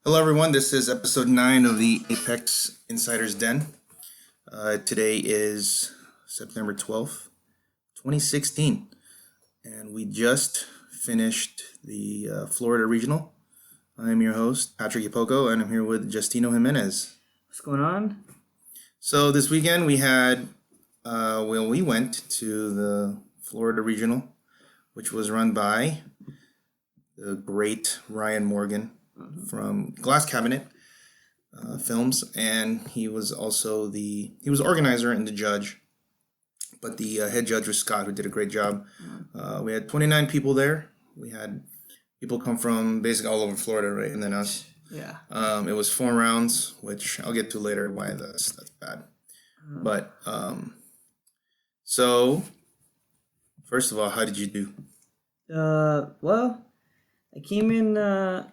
Hello, everyone. This is episode 9 of the Apex Insider's Den. Today is September 12th, 2016, and we just finished the Florida Regional. I'm your host, Patrick Yapjoco, and I'm here with Justino Jimenez. What's going on? So this weekend we had, we went to the Florida Regional, which was run by the great Ryan Morgan from Glass Cabinet Films, and he was also he was organizer and the judge, but the head judge was Scott, who did a great job. We had 29 people there. We had people come from basically all over Florida, right, and then us. Yeah. It was 4 rounds, which I'll get to later why that's bad. But so first of all, how did you do? Well, I came in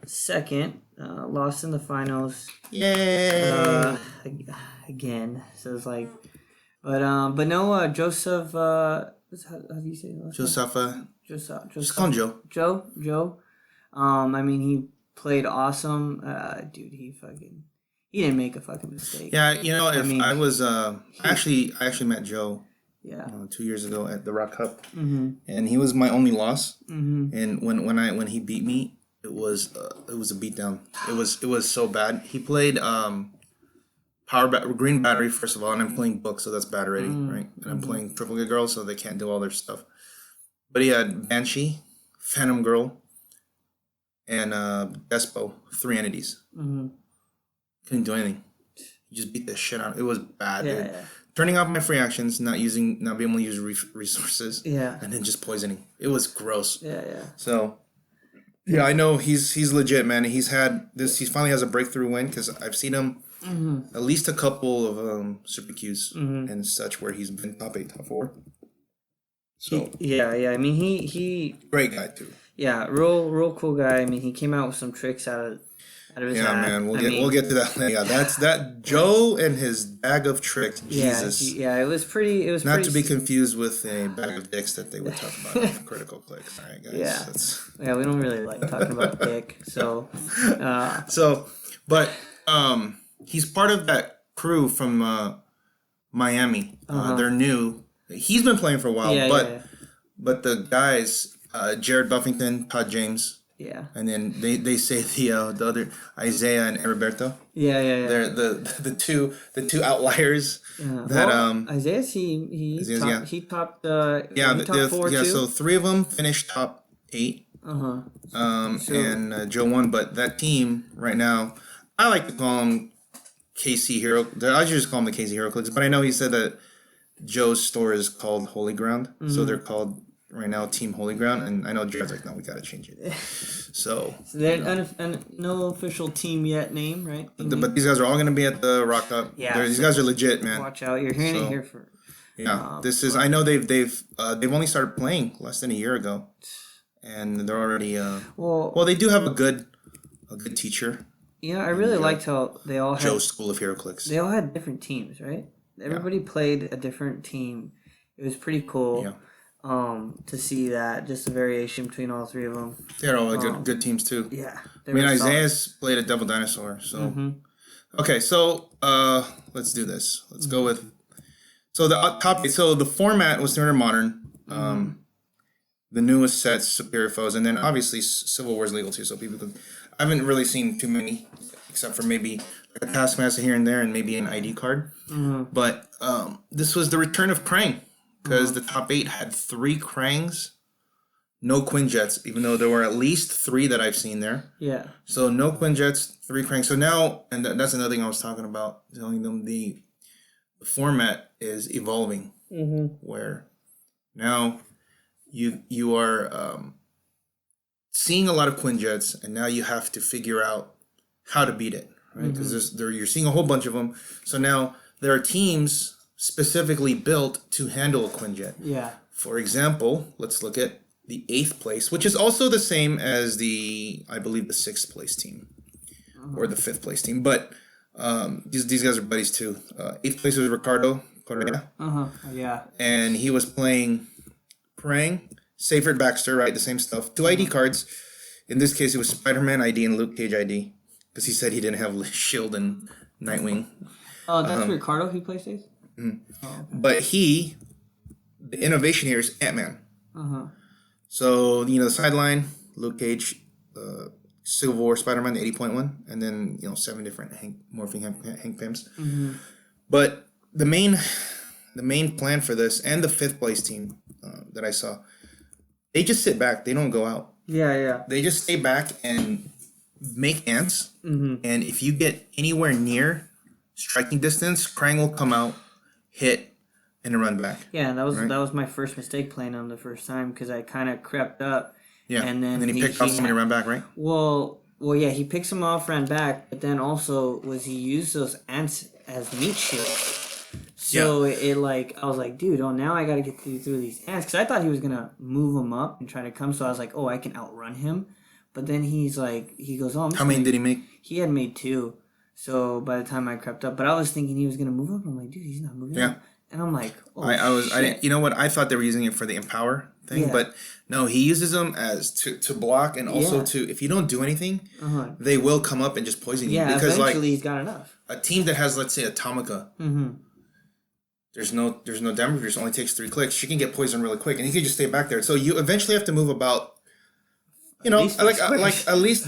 second, lost in the finals. Yay! Again, so it's like, but no, Joseph. How do you say it? Joseph. Joseph. Just call him Joe. Joe. I mean, he played awesome. Dude, he didn't make a fucking mistake. Yeah, I was I actually met Joe. Yeah. 2 years ago at the ROC Cup, Mm-hmm. and he was my only loss. Mm-hmm. And when he beat me, it was a beatdown. It was so bad. He played green battery first of all, and I'm playing book, so that's bad already, right? And I'm playing triple good girl, so they can't do all their stuff. But he had Banshee, Phantom Girl, and Despo, 3 entities. Mm-hmm. Couldn't do anything. He just beat the shit out. It was bad, dude. Yeah. Turning off my free actions, not being able to use resources, Yeah. and then just poisoning. It was gross. Yeah. So, yeah, I know he's legit, man. He finally has a breakthrough win because I've seen him at least a couple of Super Qs and such where he's been top 8, top 4. So Yeah. I mean, he great guy too. Yeah, real cool guy. I mean, he came out with some tricks out of his hat. Man, we'll get to that. Yeah, that's that Joe and his bag of tricks. Jesus. Yeah, it was pretty. Not to be confused with a bag of dicks that they would talk about on Critical Clicks. All right, guys. Yeah, we don't really like talking about dick. So, but he's part of that crew from Miami. They're new. He's been playing for a while, but the guys, Jared Buffington, Todd James. Yeah. And then they say the other Isaiah and Roberto. Yeah. They're the two outliers. Yeah. That Isaiah he topped top 4 too. So 3 of them finished top 8. And Joe won, but that team right now, I like to call them KC Hero. I should just call them the KC Hero Clicks, but I know he said that Joe's store is called Holy Ground, so they're called right now Team Holy Ground, and I know Jared's like, no, we gotta change it. So they're no official team yet name, right? But these guys are all gonna be at the ROC Cup. Yeah, these guys are legit, man. Watch out, you're hearing it here for. Yeah, this is. I know they've only started playing less than a year ago, and they're already. Well, they do have a good teacher. Yeah, I really liked how they all had Joe's School of Hero Clicks. They all had different teams, right? Everybody played a different team. It was pretty cool. Yeah. To see that, just a variation between all 3 of them. They're all good teams too. Yeah. I mean, Isaiah's played a Devil Dinosaur, so. Okay, so let's do this. Let's go with. So the top. So the format was standard modern. The newest sets, Superior Foes, and then obviously Civil War is legal too. So people could. I haven't really seen too many, except for maybe a Taskmaster here and there, and maybe an ID card. But this was the return of Krang. Because the top 8 had 3 Krangs, no Quinjets, even though there were at least 3 that I've seen there. Yeah. So no Quinjets, 3 Krangs. So now, and that's another thing I was talking about, telling them the format is evolving, where now you are seeing a lot of Quinjets, and now you have to figure out how to beat it, right? Because you're seeing a whole bunch of them. So now there are teams specifically built to handle a Quinjet. Yeah. For example, let's look at the 8th place, which is also the same as I believe the 6th place team or the 5th place team. But these guys are buddies too. 8th place was Ricardo Correa. Yeah. And he was playing Prang, Seyfried Baxter, right? The same stuff. 2 ID cards. In this case, it was Spider-Man ID and Luke Cage ID. because he said he didn't have Shield and Nightwing. Oh, that's Ricardo. He plays these. But the innovation here is Ant-Man. So the sideline, Luke Cage, Civil War, Spider-Man, the 80.1, and then 7 different morphing Hank Pyms. But the main plan for this and the 5th place team that I saw, they just sit back. They don't go out. Yeah. They just stay back and make ants. And if you get anywhere near striking distance, Krang will come out, hit, and run back. Yeah, that was my first mistake playing him the first time because I kind of crept up. Yeah, and then he picked off somebody to run back, right? Well, yeah, he picks him off, ran back, but then also he used those ants as meat shields. So it I was like, dude, now I got to get through these ants because I thought he was gonna move them up and try to come. So I was like, I can outrun him. But then he goes, how many did he make? He had made 2. So by the time I crept up, but I was thinking he was gonna move up. I'm like, dude, he's not moving up. And I'm like, I didn't. You know what? I thought they were using it for the empower thing, but no, he uses them as to block and also to if you don't do anything, they will come up and just poison you. Yeah, because eventually he's got enough. A team that has, let's say, Atomica. There's no damage. It only takes 3 clicks. She can get poisoned really quick, and he can just stay back there. So you eventually have to move about. At least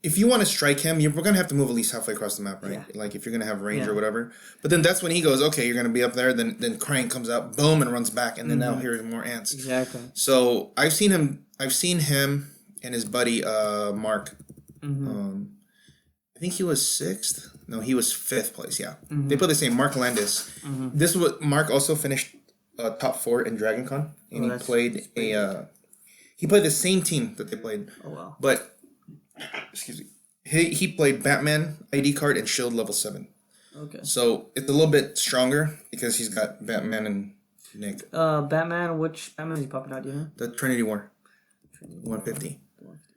if you want to strike him, we're going to have to move at least halfway across the map, right? Yeah. Like, if you're going to have range or whatever. But then that's when he goes, okay, you're going to be up there. Then Krang comes out, boom, and runs back. And then now here's more ants. Exactly. So I've seen him and his buddy, Mark. I think he was 6th. No, he was 5th place, yeah. They put the same, Mark Landis. This is what Mark also finished top 4 in Dragon Con. And he played he played the same team that they played. Oh, wow. But... excuse me. He played Batman ID card and Shield level 7. Okay. So it's a little bit stronger because he's got Batman and Nick. Batman, which Batman is he popping out? Do you know? The Trinity War. 150.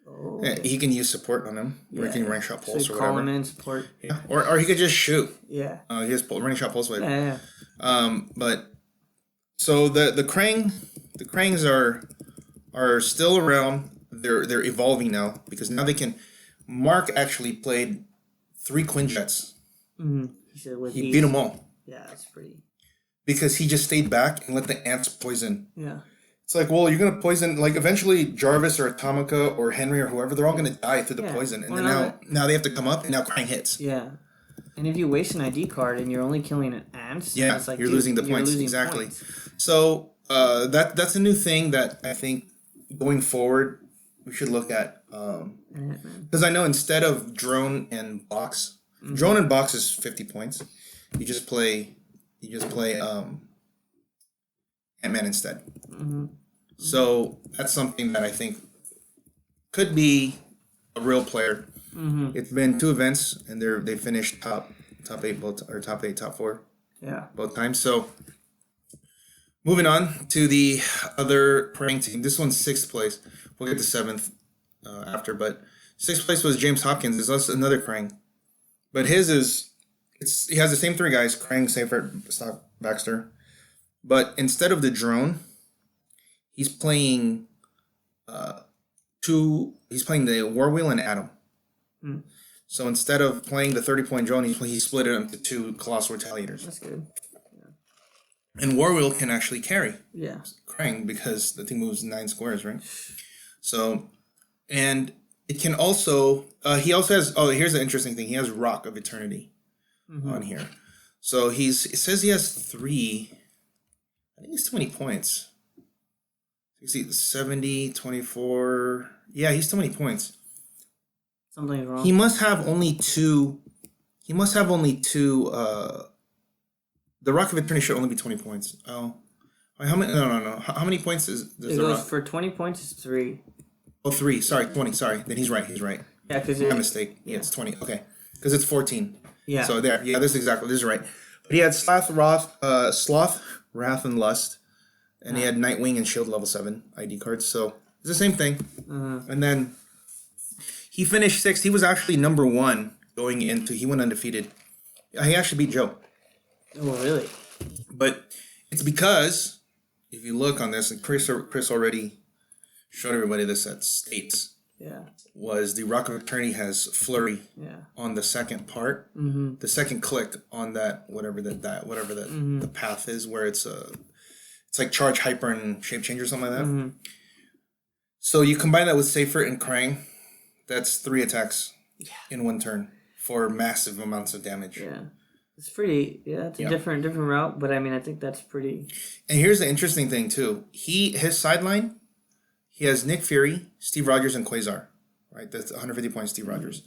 Oh. Yeah, he can use support on him. Or he can range shot pulse or whatever. Call him in support. Yeah. Or he could just shoot. Yeah. He has range shot pulse wave. Yeah. But so the Krangs are still around. They're evolving now because now they can. Mark actually played 3 Quinjets. He beat them all. Yeah, that's pretty. Because he just stayed back and let the ants poison. Yeah. It's like, well, you're gonna poison. Like eventually, Jarvis or Atomica or Henry or whoever, they're all gonna die through the poison. And then now they have to come up, and now Krang hits. Yeah. And if you waste an ID card and you're only killing ants, it's like, you're losing the points. Exactly. So that's a new thing that I think going forward we should look at. Because I know instead of drone and box, drone and box is 50 points. You just play Ant-Man instead. So that's something that I think could be a real player. It's been 2 events and they finished top 8 both, or top 8, top 4. Yeah. Both times. So moving on to the other prank team. This one's 6th place. We'll get to 7th after, but 6th place was James Hopkins. It's also another Krang, but he has the same 3 guys: Krang, Seifert, Stock, Baxter. But instead of the drone, he's playing He's playing the War Wheel and Atom. So instead of playing the 30-point drone, he split it into 2 Colossal Retaliators. That's good. And War Wheel can actually carry Krang because the thing moves 9 squares, right? So, and it can also, he also has, here's the interesting thing. He has Rock of Eternity on here. So it says he has 3, I think it's too many points. You see 70, 24. Yeah, he's too many points. Something's wrong. He must have only 2, the Rock of Eternity should only be 20 points. Oh. How many? No. How many points does it goes for 20 points? It's 3. Oh, 3. Sorry, 20. Sorry. Then he's right. Yeah, because my mistake. Yeah, it's 20. Okay. Because it's 14. Yeah. So there. Yeah, this is right. But he had Sloth, Wrath, and Lust. And he had Nightwing and Shield level 7 ID cards. So it's the same thing. And then he finished 6th. He was actually number 1 going into, he went undefeated. He actually beat Joe. Oh, really? But it's because if you look on this, and Chris already showed everybody this at States. was the Rock of Eternity has flurry on the second part, the second click on that whatever the path is where it's like charge, hyper, and shape change or something like that. So you combine that with Safer and Krang, that's 3 attacks in one turn for massive amounts of damage. Yeah. It's pretty, it's a different route, but I mean, I think that's pretty. And here's the interesting thing, too. His sideline, he has Nick Fury, Steve Rogers, and Quasar, right? That's 150 points, Steve Rogers.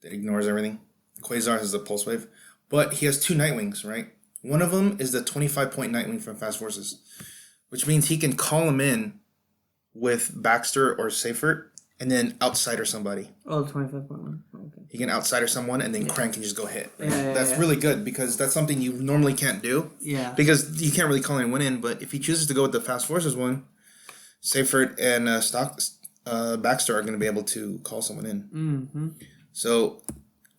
That ignores everything. Quasar has the Pulse Wave. But he has 2 Nightwings, right? One of them is the 25-point Nightwing from Fast Forces, which means he can call him in with Baxter or Seifert and then outsider somebody. Oh, 25.1. Okay. He can outsider someone and then Crank can just go hit. Right? That's really good because that's something you normally can't do. Yeah. Because you can't really call anyone in, but if he chooses to go with the Fast Forces one, Seifert and Baxter are going to be able to call someone in. Mm-hmm. So,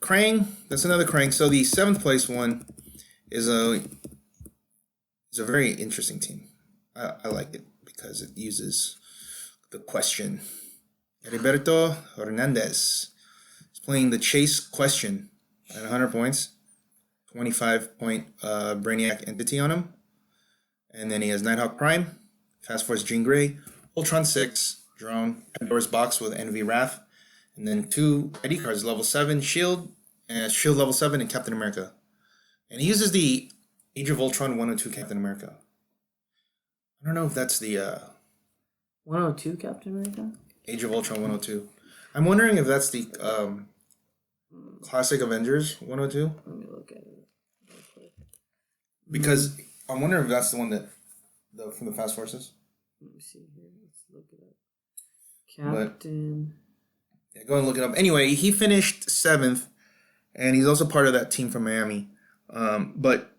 Krang, that's another Krang. So the 7th place one is a very interesting team. I like it because it uses the question. Heriberto Hernandez is playing the Chase question at 100 points, 25-point Brainiac entity on him. And then he has Nighthawk Prime, Fast Force Jean Grey, Ultron 6, Drone, Pandora's Box with Envy Wrath, and then 2 ID cards, level 7, Shield level 7, and Captain America. And he uses the Age of Ultron 102 Captain America. I don't know if that's the 102 Captain America? Age of Ultron 102. I'm wondering if that's the Classic Avengers 102. Let me look at it real quick. Because I'm wondering if that's the one from the Fast Forces. Let me see here. Let's look it up. Captain. Go and look it up. Anyway, he finished 7th, and he's also part of that team from Miami. But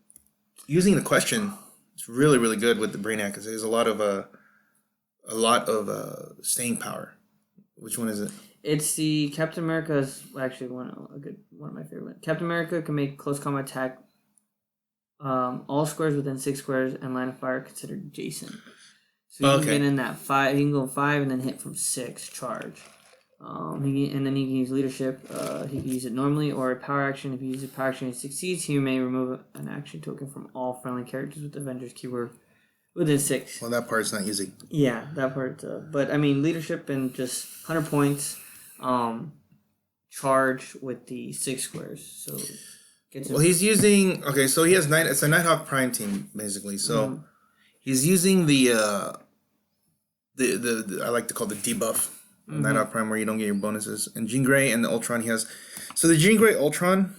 using the question, it's really, really good with the Brainiac because there's a lot of staying power. Which one is it? It's the Captain America's actually one of my favorite ones. Captain America can make close combat attack all squares within 6 squares and line of fire considered adjacent. So you can get in that 5. He can go 5 and then hit from 6 charge. And then he can use leadership. He can use it normally or a power action. If he uses a power action and succeeds, he may remove an action token from all friendly characters with the Avengers keyword within 6. Well, that part's not easy. Yeah, that part. But I mean, leadership and just 100 points. Charge with the 6 squares. So. He's using. Okay, so he has It's a Nighthawk Prime team basically. So he's using the I like to call the debuff. Nighthawk Prime where you don't get your bonuses. And Jean Grey and the Ultron he has. So the Jean Grey Ultron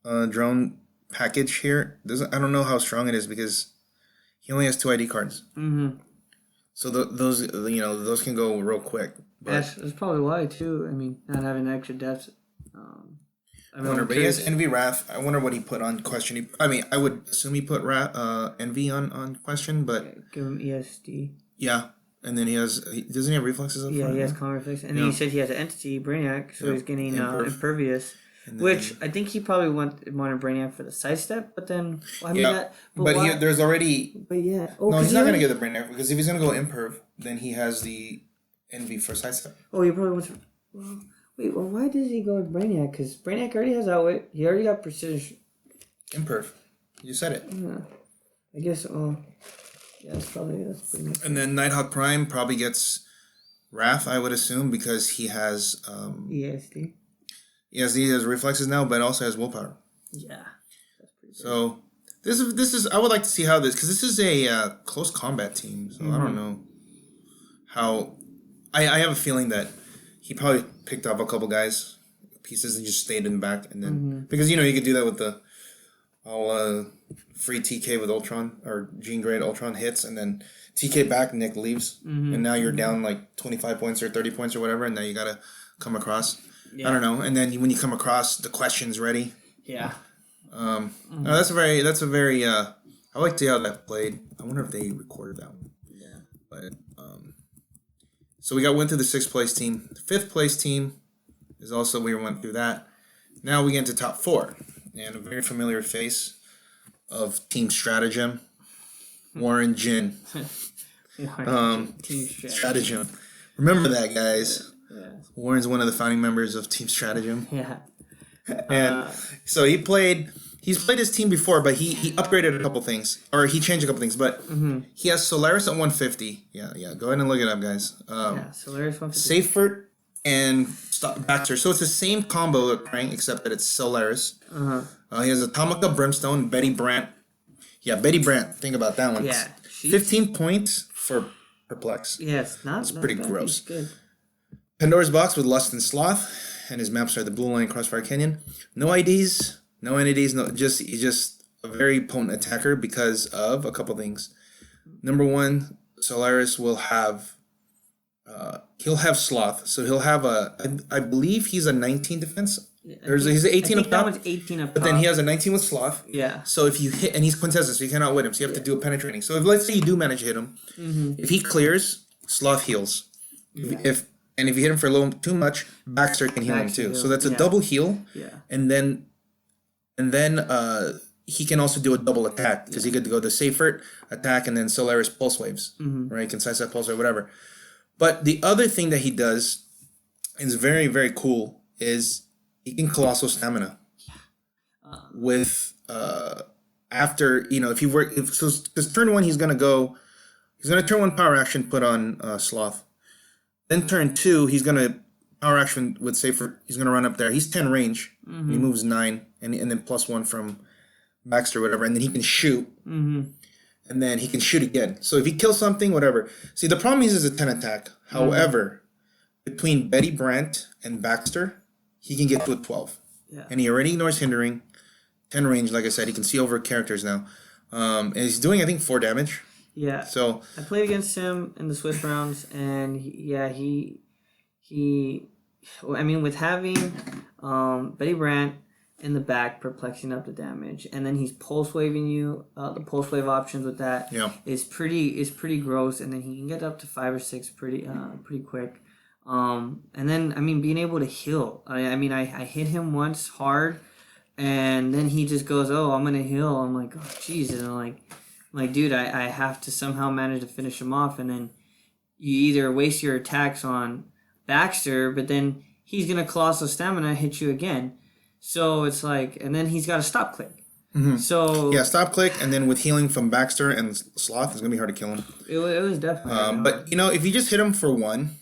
drone package here I don't know how strong it is because he only has 2 ID cards. So those can go real quick. But that's probably why too. I mean, not having extra depth. I wonder, but he has Envy Wrath. I wonder what he put on question. I would assume he put Envy on question, but give him ESD. Yeah. And then doesn't he have reflexes up front? He has common reflex. And then he said he has an entity, Brainiac, so he's getting impervious. Which I think he probably wanted Brainiac for the sidestep, but then... there's already... But yeah... Oh, no, he's not going to get the Brainiac, because if he's going to go imperv, then he has the Envy for sidestep. Oh, he probably wants... why does he go with Brainiac? Because Brainiac already has outwit. He already got precision. Imperv. You said it. Yeah. I guess... Yeah, that's pretty much. And then Nighthawk Prime probably gets Wrath, I would assume, because he has ESD. Yes, he has reflexes now, but also has willpower. Yeah, that's pretty good. So this is I would like to see how this because this is a close combat team. So I don't know how. I have a feeling that he probably picked up a couple guys pieces and just stayed in the back, and then because you could do that with the all free TK with Ultron or Jean Grey Ultron hits, and then TK back, Nick leaves, and now you're down like 25 points or 30 points or whatever, and now you gotta come across. Yeah. I don't know, and then when you come across, the question's ready. Yeah. No, that's a very. I like to see how that played. I wonder if they recorded that one. Yeah. But so we went through the 6th place team. The 5th place team is also we went through that. Now we get into top 4, and a very familiar face of Team Stratagem, Warren Jin. Team Stratagem. Remember that, guys. Yeah. Warren's one of the founding members of Team Stratagem. Yeah. And so he's played his team before, but he upgraded a couple things, or he changed a couple things. But he has Solaris at 150. Yeah. Go ahead and look it up, guys. Solaris 150. Seyfert and Baxter. So it's the same combo, right? Except that it's Solaris. He has Atomica, Brimstone, Betty Brant. Yeah, Betty Brant. Think about that one. Yeah. 15 points for Perplex. Yeah, it's not. Pretty bad. gross. It's good. Pandora's Box with Lust and Sloth, and his maps are the Blue Line, Crossfire Canyon. No IDs, no entities, he's just a very potent attacker because of a couple things. Number one, Solaris will have he'll have Sloth, so he'll have I believe he's a 19 defense. He's an 18 up top. That one's 18 up top. But then he has a 19 with Sloth. Yeah. So if you hit, and he's quintessence, so you cannot win him, so you have to do a penetrating. So if let's say you do manage to hit him, if he clears, Sloth heals. Yeah. If you hit him for a little too much, Baxter can heal him too. So that's a double heal. Yeah. And then he can also do a double attack because he could go the Seyfert attack and then Solaris pulse waves, right? Can size that pulse wave, whatever. But the other thing that he does is very, very cool is he can Colossal Stamina with after, if you work, because turn one he's gonna turn one power action, put on Sloth. Then turn two, he's gonna power action with Seyfert. He's gonna run up there. He's 10 range. And he moves 9, and then +1 from Baxter, whatever, and then he can shoot. And then he can shoot again. So if he kills something, whatever. See, the problem is a 10 attack. However, between Betty Brant and Baxter, he can get to a 12. Yeah. And he already ignores hindering. 10 range, like I said, he can see over characters now. And he's doing, I think, 4 damage. Yeah. So I played against him in the Swiss rounds, and with having Betty Brant in the back, perplexing up the damage, and then he's pulse waving you. The pulse wave options with that is pretty gross, and then he can get up to 5 or 6 pretty quick. And then being able to heal. I hit him once hard, and then he just goes, "Oh, I'm gonna heal." I'm like, "Oh, Jesus!" And I'm like, dude, I have to somehow manage to finish him off, and then you either waste your attacks on Baxter, but then he's gonna Colossal Stamina hit you again. So it's like, and then he's got a stop click. So yeah, stop click, and then with healing from Baxter and Sloth, it's gonna be hard to kill him. It was definitely. But if you just hit him for 1,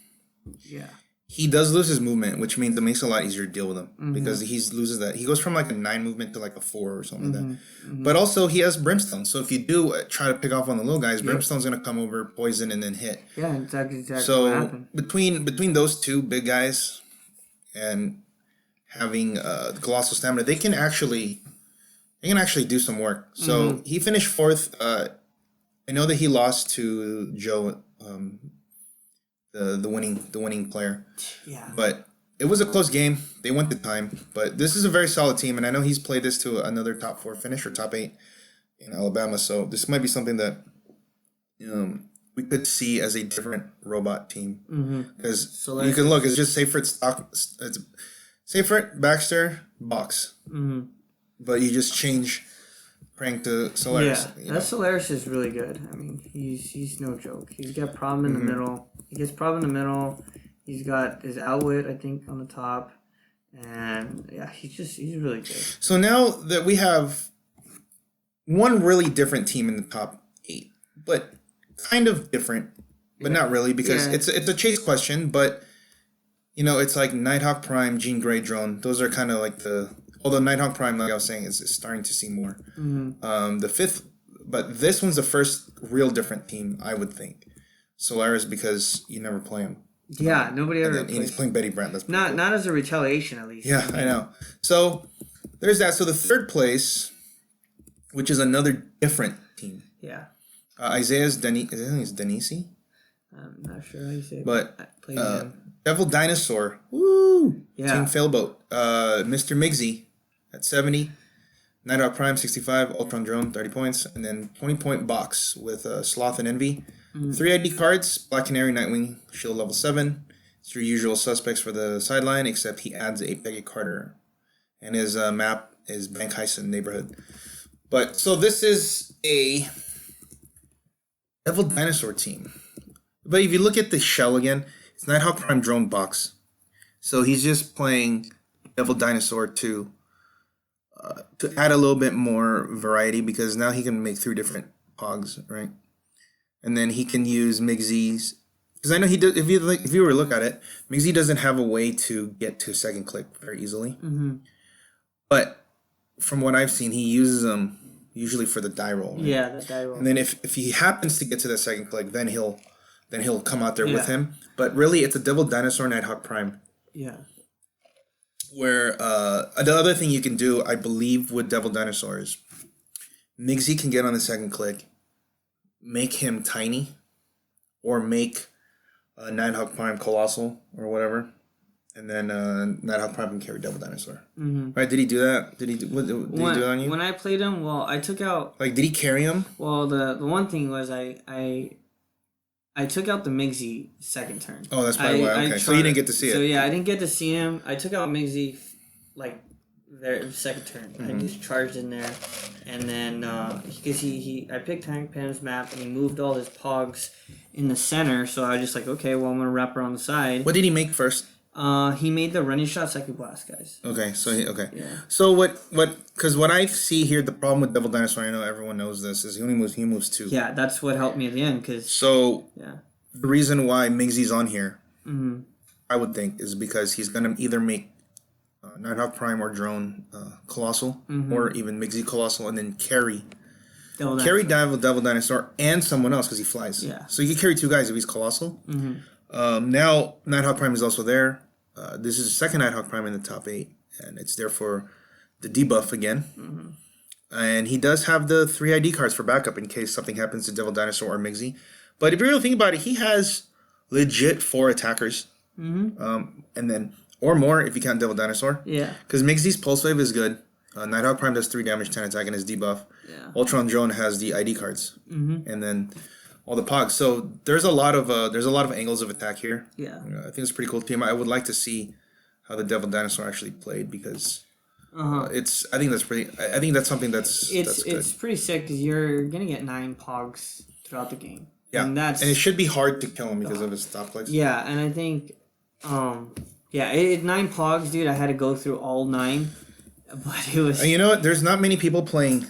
he does lose his movement, which means it makes it a lot easier to deal with him because he loses that. He goes from like a 9 movement to like a 4 or something like that. But also he has Brimstone, so if you do try to pick off on the little guys, Brimstone's gonna come over, poison, and then hit. Yeah, exactly so what happened. between those two big guys and having the Colossal Stamina, they can actually do some work. So he finished 4th. I know that he lost to Joe, the winning player. Yeah. But it was a close game. They went to time. But this is a very solid team, and I know he's played this to another top 4 finish or top 8 in Alabama. So this might be something that we could see as a different robot team. Because you can look, it's just Seyfert stock. It's Seyfert, Baxter, Box. But you just change Prank to Solaris. Yeah, that Solaris is really good. He's no joke. He's got problem in the middle. He gets problem in the middle. He's got his outwit, I think, on the top. And yeah, he's really good. So now that we have one really different team in the top 8, but kind of different, but not really, because it's a chase question, but it's like Nighthawk Prime, Jean Grey Drone. Those are kind of like although Nighthawk Prime, like I was saying, is starting to see more. The 5th, but this one's the first real different team, I would think. Solaris, because you never play him. Yeah, nobody ever. And he's playing Betty Brant. That's not as a retaliation, at least. Yeah, I know. So there's that. So the 3rd place, which is another different team. Yeah. Isaiah's Denisi. I'm not sure how you say it. But Devil Dinosaur. Woo! Yeah. Team Failboat. Mr. Migsy at 70. Nighthawk Prime 65. Ultron Drone 30 points. And then 20-point box with Sloth and Envy. 3 ID cards. Black Canary, Nightwing, Shield level 7. It's your usual suspects for the sideline, except he adds a Peggy Carter. And his map is Bank Heist Neighborhood. But so this is a Devil Dinosaur team. But if you look at the shell again, it's Nighthawk Prime Drone box. So he's just playing Devil Dinosaur to add a little bit more variety because now he can make 3 different Pogs, right? And then he can use Migsy's because I know he does. If you were to look at it, Migsy doesn't have a way to get to second click very easily. Mm-hmm. But from what I've seen, he uses them usually for the die roll. Right? Yeah, the die roll. And then if he happens to get to the second click, then he'll come out there with him. But really, it's a Devil Dinosaur Nighthawk Prime. Yeah. Where the other thing you can do, I believe, with Devil Dinosaur is Migsy can get on the second click, make him tiny, or make Nighthawk Prime Colossal or whatever, and then Nighthawk Prime can carry Devil Dinosaur. Mm-hmm. Right? Did he do that? Did he do that on you? When I played him, well, I took out... Like, did he carry him? Well, the one thing was I took out the Migsy second turn. Oh, that's probably why. Okay, so you didn't get to see it. So yeah, I didn't get to see him. I took out Migsy like their second turn. Mm-hmm. I just charged in there, and then because I picked Hank Pan's map and he moved all his Pogs in the center. So I was just like, okay, well I'm gonna wrap her on the side. What did he make first? He made the running shot second blast, guys. Okay, so Yeah. So because what I see here, the problem with Devil Dinosaur, I know everyone knows this, is he moves 2. Yeah, that's what helped me at the end, because... So, yeah. The reason why Migsy's on here, mm-hmm. I would think, is because he's going to either make Nighthawk Prime or Drone Colossal, mm-hmm. or even Migsy Colossal, and then carry Devil Dinosaur and someone else, because he flies. Yeah. So you can carry 2 guys if he's Colossal. Mm-hmm. Now, Nighthawk Prime is also there. This is the second Nighthawk Prime in the top 8, and it's there for the debuff again. Mm-hmm. And he does have the 3 ID cards for backup in case something happens to Devil Dinosaur or Migsy. But if you really think about it, he has legit 4 attackers. Mm-hmm. And then, or more if you count Devil Dinosaur. Yeah. Because Migsy's Pulse Wave is good. Nighthawk Prime does 3 damage, 10 attack, and his debuff. Yeah. Ultron Drone has the ID cards. Mm-hmm. And then all the Pogs. So there's a lot of angles of attack here. Yeah. I think it's a pretty cool team. I would like to see how the Devil Dinosaur actually played because I think that's something that's good. It's pretty sick because you're gonna get 9 Pogs throughout the game. Yeah, and it should be hard to kill him because of his stop clicks. Yeah, and I think 9 Pogs, dude. I had to go through all 9, but it was. And you know what? There's not many people playing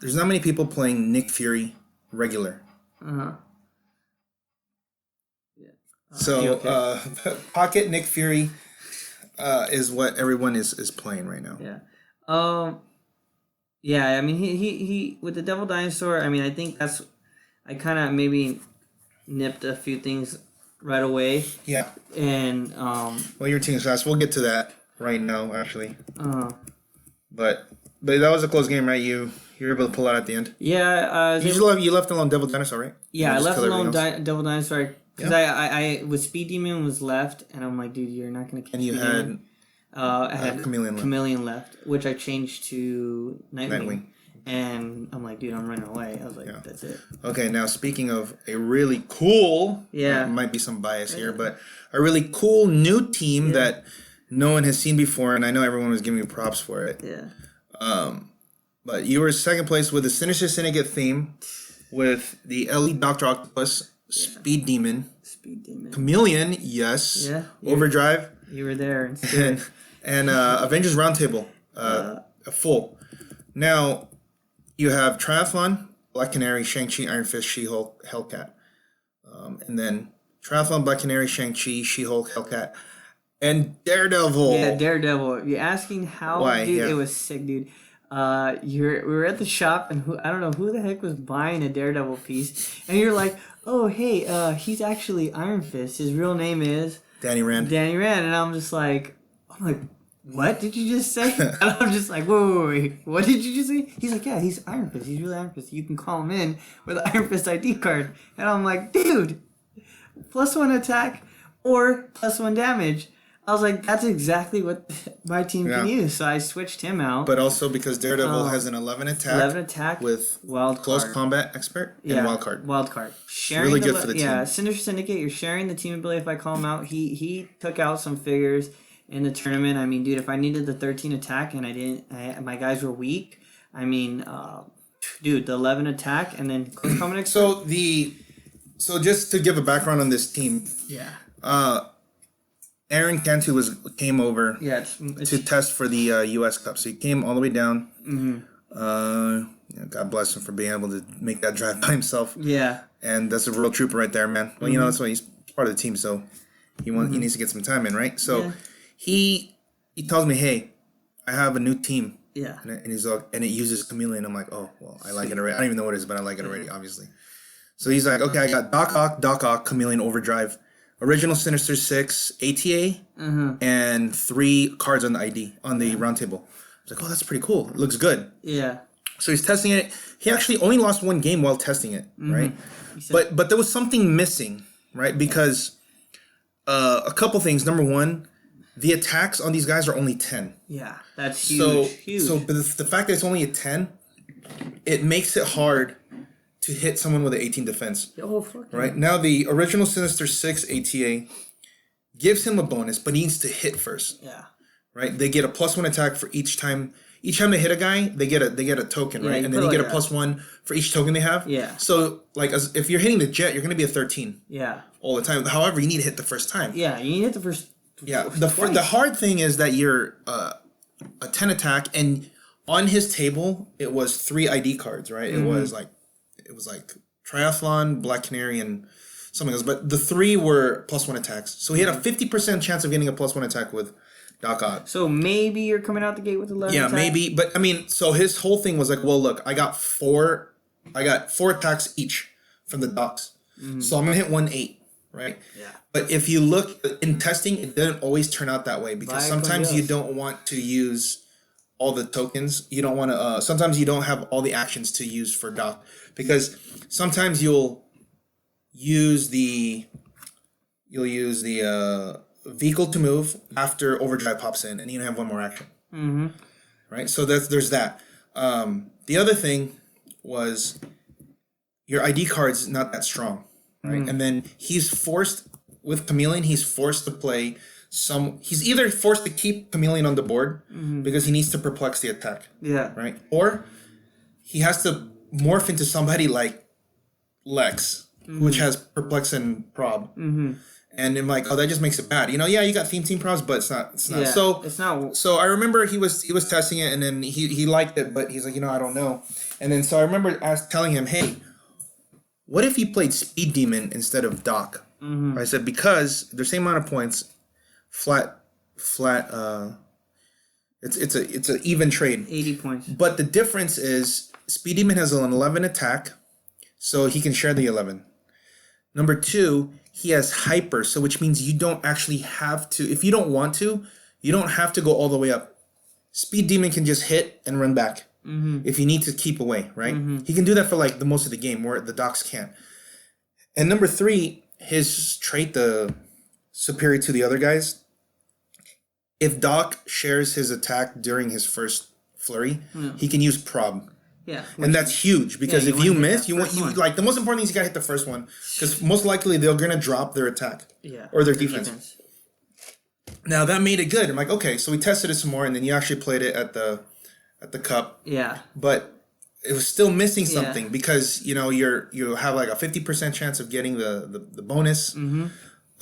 Nick Fury regular. Yeah. So Pocket Nick Fury is what everyone is playing right now. Yeah. Yeah. I mean, he with the Devil Dinosaur. I mean, I think I kind of maybe nipped a few things right away. Yeah. And well, your team's fast. We'll get to that right now, actually. But that was a close game, right? You were able to pull out at the end. Yeah. You left alone Devil Dinosaur, right? Yeah, I left alone Devil Dinosaur because I with Speed Demon was left, and I'm like, dude, you're not gonna kill. And you had. I had Chameleon left, which I changed to Nightwing. And I'm like, dude, I'm running away. I was like, that's it. Okay, now speaking of a really cool, might be some bias here, but a really cool new team that no one has seen before, and I know everyone was giving you props for it. Yeah. But you were second place with the Sinister Syndicate theme, with the Elite Dr. Octopus, Speed Demon, Chameleon, yes, Overdrive. You were there. And Avengers Roundtable, a full. Now, you have Triathlon, Black Canary, Shang-Chi, Iron Fist, She-Hulk, Hellcat. And then Triathlon, Black Canary, Shang-Chi, She-Hulk, Hellcat, and Daredevil. Yeah, Daredevil. You're asking how? Why? Dude, it was sick, dude. We were at the shop, and I don't know who the heck was buying a Daredevil piece, and you're like, oh, hey, he's actually Iron Fist. His real name is... Danny Rand. And I'm like, what did you just say? And I'm just like, wait, what did you just say? He's like, yeah, he's Iron Fist. He's really Iron Fist. You can call him in with an Iron Fist ID card. And I'm like, dude, +1 attack or +1 damage. I was like, that's exactly what my team can use. So I switched him out. But also because Daredevil has an 11 attack. With close combat expert and wild card. Wild card. Sharing really good for the team. Yeah, Sinister Syndicate, you're sharing the team ability if I call him out. He took out some figures in the tournament. I mean, dude, if I needed the 13 attack and my guys were weak, I mean, dude, the 11 attack and then close combat expert. So just to give a background on this team. Yeah. Aaron Cantu came over it's to test for the U.S. Cup. So he came all the way down. God bless him for being able to make that drive by himself. Yeah. And that's a real trooper right there, man. Well, that's why he's part of the team, so he needs to get some time in, right? So he tells me, hey, I have a new team. Yeah. And he's like, and it uses Chameleon. I'm like, oh, well, I like it already. I don't even know what it is, but I like it already, obviously. So he's like, okay, I got Doc Ock, Chameleon, Overdrive, Original Sinister 6, ATA, and 3 cards on the ID, on the round table. I was like, oh, that's pretty cool. It looks good. Yeah. So he's testing it. He actually only lost 1 game while testing it, right? But there was something missing, right? Because a couple things. Number one, the attacks on these guys are only 10. Yeah, that's huge. So but the fact that it's only a 10, it makes it hard to hit someone with an 18 defense. Oh, fuck. Right? Now, the Original Sinister 6 ATA gives him a bonus, but he needs to hit first. Yeah. Right? They get a +1 attack for each time. Each time they hit a guy, they get a token, right? And then you get a +1 for each token they have. Yeah. So, like, if you're hitting the jet, you're going to be a 13. Yeah. All the time. However, you need to hit the first time. Yeah, you need to hit the first. Yeah. The hard thing is that you're a 10 attack, and on his table, it was 3 ID cards, right? It was like Triathlon, Black Canary, and something else. But the 3 were +1 attacks. So he had a 50% chance of getting a +1 attack with Doc Ock. So maybe you're coming out the gate with 11 Yeah, attack? maybe. But I mean, so his whole thing was like, well, look, I got 4 attacks each from the docs. So I'm gonna hit 1-8, right? Yeah. But if you look in testing, it doesn't always turn out that way because sometimes you don't want to use all the tokens. You don't want to. Sometimes you don't have all the actions to use for Doc because sometimes you'll use the vehicle to move after Overdrive pops in, and you have 1 more action. Right. So there's that. The other thing was your ID card's not that strong, right? And then he's forced with Chameleon. He's forced to play He's either forced to keep Chameleon on the board because he needs to perplex the attack. Yeah. Right. Or he has to morph into somebody like Lex, which has perplex and prob. And I'm like, oh, that just makes it bad. Yeah, you got theme team probs, but it's not. Yeah, so it's not. So I remember he was testing it, and then he liked it, but he's like, I don't know. And then so I remember telling him, hey, what if you played Speed Demon instead of Doc? I said because they're the same amount of points, flat. It's an even trade. 80 points. But the difference is Speed Demon has an 11 attack, so he can share the 11. Number 2, he has hyper, so which means you don't actually have to, if you don't want to, you don't have to go all the way up. Speed Demon can just hit and run back if you need to keep away, right? He can do that for like the most of the game where the docs can't. And number 3, his trait, the superior to the other guys, if Doc shares his attack during his first flurry, he can use prob. Yeah, and that's huge because if you miss, you like the most important thing is you gotta hit the first one because most likely they're gonna drop their attack, or their defense. Now that made it good. I'm like, okay, so we tested it some more, and then you actually played it at the cup. Yeah, but it was still missing something because you have like a 50% chance of getting the bonus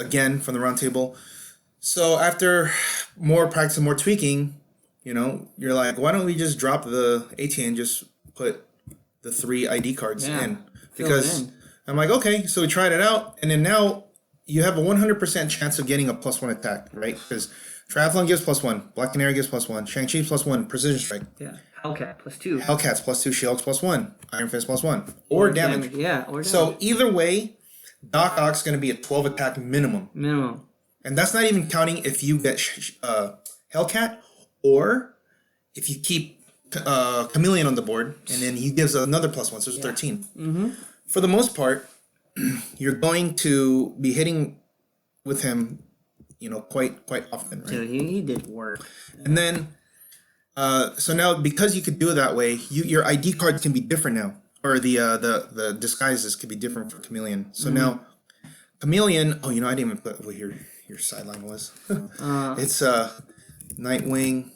again from the round table. So after more practice and more tweaking, you're like, why don't we just drop the AT and just put the 3 ID cards in? Because I'm like, okay, so we tried it out, and then now you have a 100% chance of getting a +1 attack, right? Because Triathlon gives +1, Black Canary gives +1, Shang-Chi +1, Precision Strike. Yeah, Hellcat +2. Hellcats +2, She-Hulk's +1, Iron Fist +1, or damage. Yeah, or damage. So either way, Doc Ock's going to be a 12 attack minimum. And that's not even counting if you get Hellcat or if you keep Chameleon on the board, and then he gives another +1, so it's 13. For the most part, you're going to be hitting with him, quite often, right? Dude, he did work. And then, so now because you could do it that way, your ID cards can be different now, or the disguises could be different for Chameleon. So now, Chameleon. Oh, I didn't even put what your sideline was. It's Nightwing.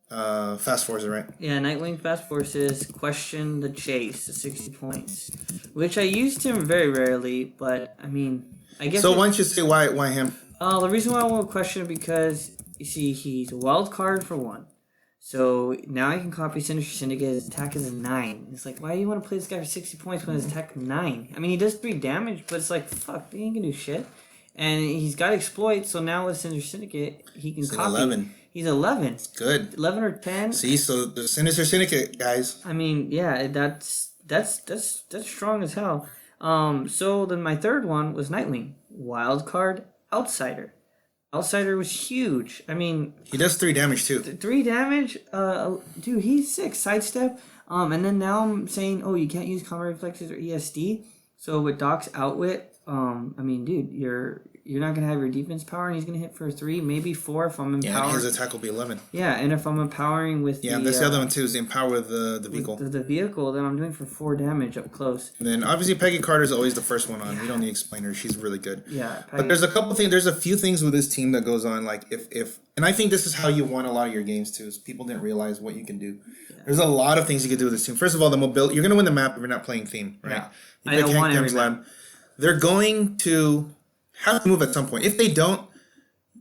Fast Forces, right? Yeah, Nightwing Fast Forces, Question the Chase, the 60 points. Which I used him very rarely, but I mean, I guess. So why don't you say why him? The reason why I won't question it because you see he's a wild card for one. So now I can copy Sinister Syndicate. His attack is a 9. It's like, why do you want to play this guy for 60 points when his attack is 9? I mean, he does 3 damage, but it's like, fuck, he ain't gonna do shit. And he's got exploit, so now with Sinister Syndicate, he can copy. 11. He's 11. It's good. 11 or 10. See, so the Sinister Syndicate, guys. I mean, yeah, that's strong as hell. So then my third one was Nightwing. Wild card, Outsider. Outsider was huge. I mean, he does 3 damage too. 3 damage? Dude, he's sick. Sidestep. And then now I'm saying, oh, you can't use combat reflexes or ESD. So with Doc's outwit, I mean, dude, you're not gonna have your defense power, and he's gonna hit for 3, maybe 4 if I'm empowering. Yeah, his attack will be 11. Yeah, and if I'm empowering with that's the other one too. Is empower with the vehicle. The vehicle, then I'm doing for 4 damage up close. And then obviously Peggy Carter's always the first one on. Yeah. We don't need to explain her. She's really good. Yeah, Peggy. But there's a couple things. There's a few things with this team that goes on. Like if and I think this is how you won a lot of your games too. Is people didn't realize what you can do. Yeah. There's a lot of things you can do with this team. First of all, the mobility. You're gonna win the map if you're not playing theme, right? Yeah. You I don't want every map. They're going to have to move at some point. If they don't,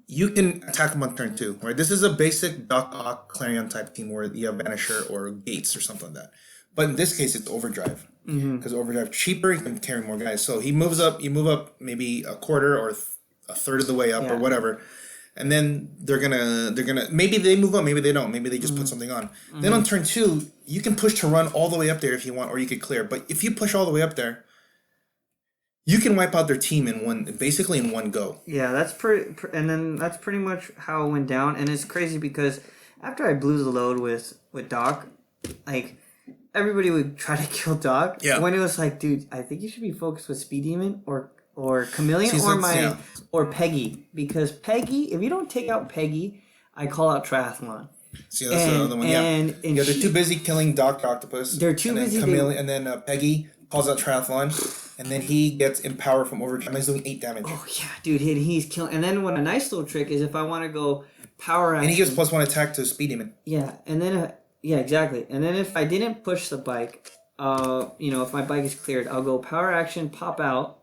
you can attack them on turn 2, right? This is a basic Doc Ock Clarion type team where you have Vanisher or Gates or something like that. But in this case, it's Overdrive. Because Overdrive cheaper, you can carry more guys. So he moves up, you move up maybe a quarter or a third of the way up or whatever. And then they're gonna maybe they move up, maybe they don't, maybe they just put something on. Then on turn 2, you can push to run all the way up there if you want, or you could clear. But if you push all the way up there, you can wipe out their team in one go. Yeah, that's and then that's pretty much how it went down. And it's crazy because after I blew the load with Doc, like everybody would try to kill Doc. Yeah. When it was like, dude, I think you should be focused with Speed Demon or Chameleon or Peggy, because Peggy, if you don't take out Peggy, I call out Triathlon. See, that's the other one. And they're too busy killing Doc Octopus. They're too busy. Chameleon, and then Peggy calls out Triathlon. And then he gets empowered from Overdrive. He's doing 8 damage. Oh, yeah, dude. He's killing. And then what a nice little trick is if I want to go power action. And he gives +1 attack to Speed Demon. Yeah, and then, yeah, exactly. And then if I didn't push the bike, if my bike is cleared, I'll go power action, pop out,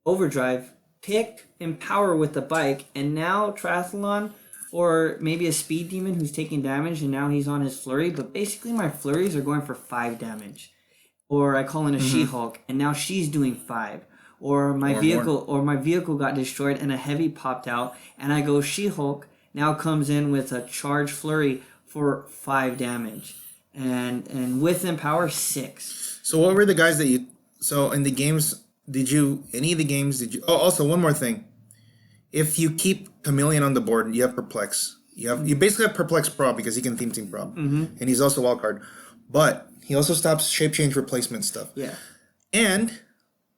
Overdrive, pick, empower with the bike, and now Triathlon, or maybe a Speed Demon who's taking damage, and now he's on his flurry. But basically my flurries are going for 5 damage. Or I call in a She-Hulk, and now she's doing 5. Or my vehicle got destroyed, and a heavy popped out, and I go She-Hulk. Now comes in with a charge flurry for 5 damage, and with empower 6. So what were the guys that you? So in the games, Oh, also one more thing. If you keep Chameleon on the board, you have Perplex. You basically have Perplex Prob because he can theme team Prob, and he's also wild card, but. He also stops shape change replacement stuff. Yeah. And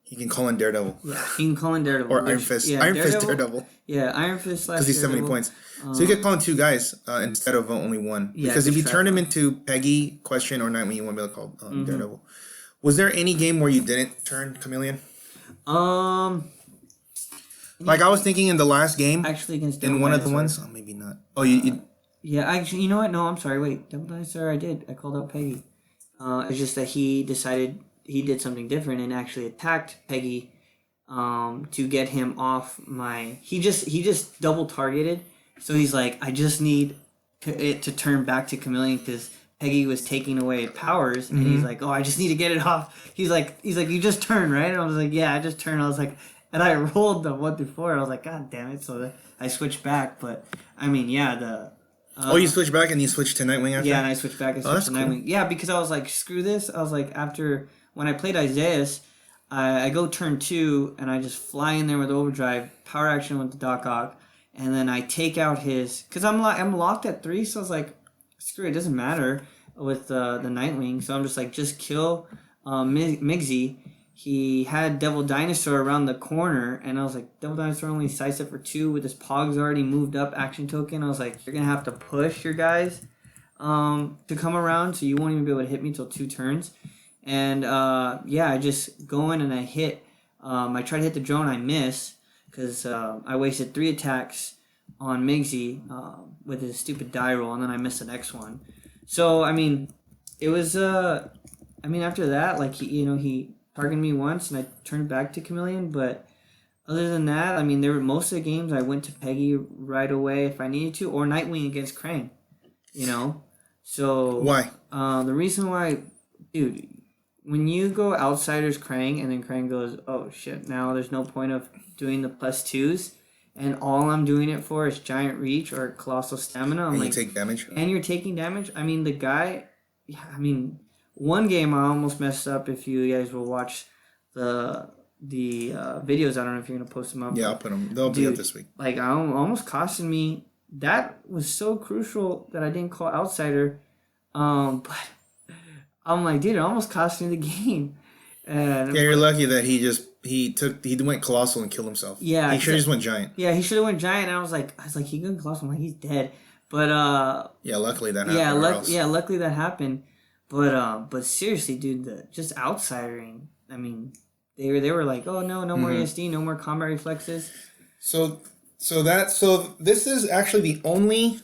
he can call in Daredevil. Yeah, he can call in Daredevil. Or Iron Fist. Yeah, Iron Fist Daredevil. Yeah, Iron Fist / because he's 70 points. So you could call in 2 guys instead of only 1. Yeah, because if you turn him into Peggy, Question, or Nightwing, you won't be able to call Daredevil. Was there any game where you didn't turn Chameleon? Like I was thinking in the last game. Actually against Devil Dinosaur. Of the ones? Oh, maybe not. Oh, you Yeah, actually, you know what? No, I'm sorry. Wait. Devil Dinosaur, I did. I called out Peggy. It's just that he decided he did something different and actually attacked Peggy to get him off my... He just double targeted. So he's like, I just need it to turn back to Chameleon because Peggy was taking away powers. And he's like, oh, I just need to get it off. He's like, you just turn, right? And I was like, yeah, I just turned. I was like... And I rolled the 1 through 4. I was like, God damn it. So I switched back. But, I mean, yeah, you switched back and you switched to Nightwing after? Yeah, and I switched back and switched to Nightwing. Yeah, because I was like, screw this. I was like, when I played Isaias, I go turn 2, and I just fly in there with Overdrive, power action with the Doc Ock, and then I take out his... Because I'm locked at 3, so I was like, screw it, doesn't matter with the Nightwing. So I'm just like, just kill Migsy. He had Devil Dinosaur around the corner, and I was like, Devil Dinosaur only sidestep for 2 with his Pogs already moved up action token. I was like, you're going to have to push your guys to come around, so you won't even be able to hit me till 2 turns. And, I just go in and I hit. I try to hit the drone, I miss, because I wasted 3 attacks on Migsy with his stupid die roll, and then I missed the next one. So, I mean, it was, after that, like, he targeted me once, and I turned back to Chameleon, but Other than that, I mean, there were most of the games I went to Peggy right away if I needed to, or Nightwing against Krang. You know, so Why? The reason why, dude, when you go Outsiders Krang and then Krang goes, oh shit, now there's no point of doing the +2s, and all I'm doing it for is Giant Reach or Colossal Stamina. I'm and like, you take damage. And you're taking damage. I mean, the guy. Yeah, I mean, one game I almost messed up. If you guys will watch the videos, I don't know if you're gonna post them up. Yeah, I'll put them. They'll be up this week. Like, almost costing me. That was so crucial that I didn't call Outsider. But I'm like, dude, it almost cost me the game. And yeah, you're lucky that he went Colossal and killed himself. Yeah, he should have just went Giant. Yeah, he should have went Giant. And I was like, he went Colossal. I'm like, he's dead. But yeah, luckily that happened. Luckily that happened. But seriously, dude, just outsidering. I mean, they were like, oh no more ESD, no more combat reflexes. So this is actually the only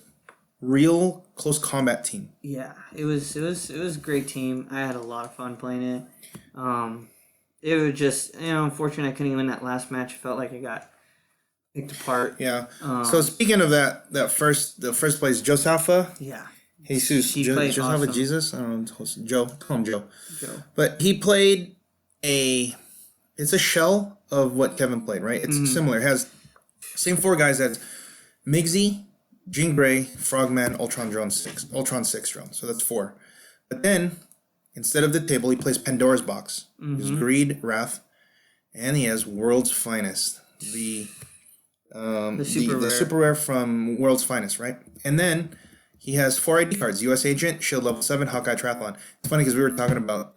real close combat team. Yeah, it was a great team. I had a lot of fun playing it. It was just, unfortunately I couldn't even win that last match. It felt like I got picked apart. Yeah. So speaking of the first place, Josafa. Yeah. Jesus. Josafa awesome. Jesus. I don't know. Joe. Call him Joe. But he played it's a shell of what Kevin played, right? It's similar. It has same 4 guys as Migsy, Jean Grey, Frogman, Ultron 6 drone. So that's 4. But then, instead of the table, he plays Pandora's Box. There's Greed, Wrath, and he has World's Finest. The super rare from World's Finest, right? And then he has 4 ID cards: U.S. Agent, Shield Level 7, Hawkeye, Triathlon. It's funny because we were talking about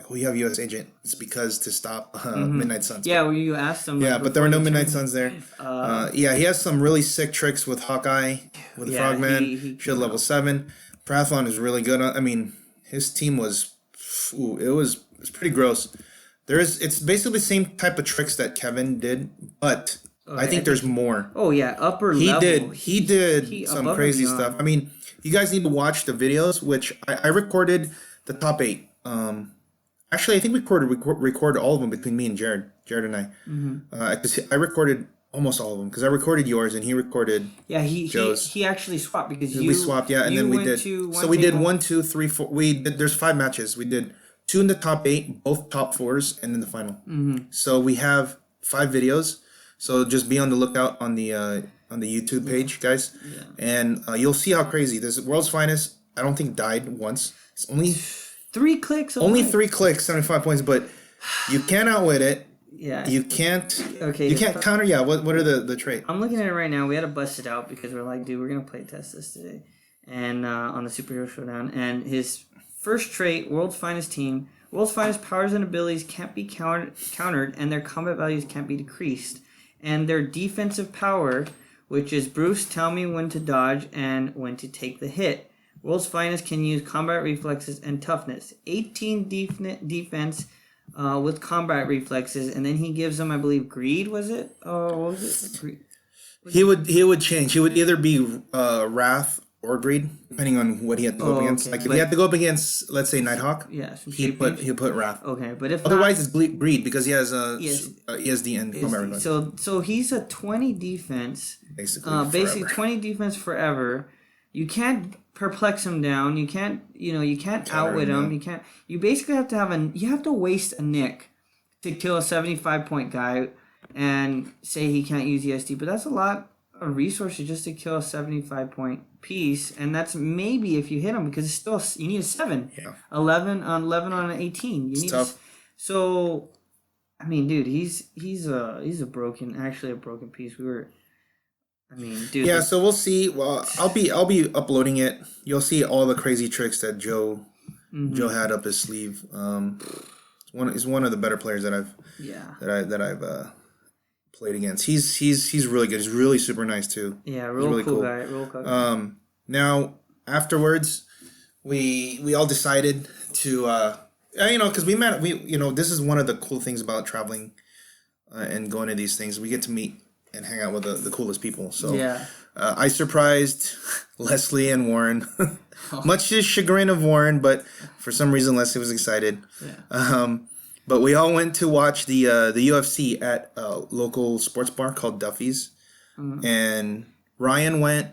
we have U.S. Agent. It's because to stop Midnight Suns. Yeah, well, you asked him. Yeah, but there were no Midnight Suns there. Yeah, he has some really sick tricks with Hawkeye, with Frogman, Shield Level 7. Triathlon is really good. I mean, his team was, it was pretty gross. It's basically the same type of tricks that Kevin did, but I think there's more. Oh yeah, upper level. He did some crazy stuff. I mean, you guys need to watch the videos, which I recorded the top 8. Actually, I think we recorded all of them between me and Jared and I. I recorded almost all of them because I recorded yours and he recorded Joe's. He actually swapped because we swapped, and then we did. So we did 1, 2, 3, 4. There's 5 matches. We did 2 in the top 8, both top 4s, and then the final. So we have 5 videos. So just be on the lookout on the YouTube page, guys, and you'll see how crazy this World's Finest. I don't think died once. It's only 3 clicks. Only 3 clicks, 75 points. But you can't outwit it. Yeah. You can't. Okay. You can't counter. Yeah. What are the traits? I'm looking at it right now. We had to bust it out because we're like, dude, we're gonna play test this today, and on the Superhero Showdown. And his first trait, World's Finest team. World's Finest powers and abilities can't be countered, and their combat values can't be decreased. And their defensive power, which is Bruce, tell me when to dodge and when to take the hit. World's Finest can use combat reflexes and toughness. 18 defense with combat reflexes, and then he gives them, I believe, greed. Was it? What was it? Greed. He would change. He would either be Wrath or Greed, depending on what he had to go up against. Like if he had to go up against, let's say, Nighthawk, he'll put Wrath. Okay, but if otherwise it's Greed because he has ESD and combat reflex. So he's a 20 defense, basically 20 defense forever. You can't perplex him down. You can't outwit him. You basically have to you have to waste a nick to kill a 75 point guy and say he can't use ESD, but that's a lot of resources just to kill a 75 point piece, and that's maybe if you hit him because it's still you need a 7. 11 on an 18. It's tough. So I mean, dude, he's a broken piece. Yeah, so we'll see. Well, I'll be uploading it. You'll see all the crazy tricks that Joe had up his sleeve. He's one of the better players that I've played against. He's really good. He's really super nice too. Yeah, really cool guy. Real cool guy. Now afterwards, we all decided to because we met. This is one of the cool things about traveling and going to these things. We get to meet and hang out with the coolest people. So I surprised Leslie and Warren, much to the chagrin of Warren, but for some reason Leslie was excited. But But we all went to watch the UFC at a local sports bar called Duffy's, and Ryan went,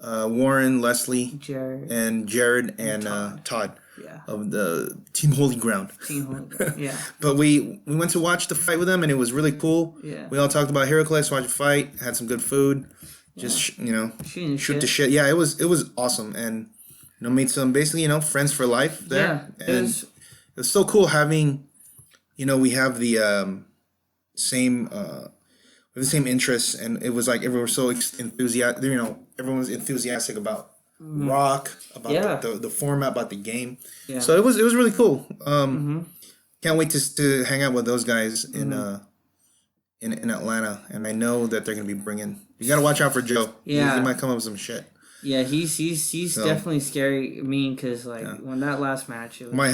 Warren, Leslie, Jared, and Todd. Yeah. Of the Team Holy Ground. Team Holy Ground, yeah. But we went to watch the fight with them, and it was really cool. Yeah. We all talked about Heracles, watched the fight, had some good food, just shoot the shit. Yeah, it was awesome, and made some basically friends for life there. Yeah, and it was so cool having, we have the same interests, and it was like everyone was so enthusiastic. Everyone was enthusiastic about rock, about the format, about the game. Yeah. So it was really cool. Can't wait to hang out with those guys in Atlanta, and I know that they're gonna be bringing. You gotta watch out for Joe. Yeah, he might come up with some shit. Yeah, he's definitely scary. Mean because when that last match, it was might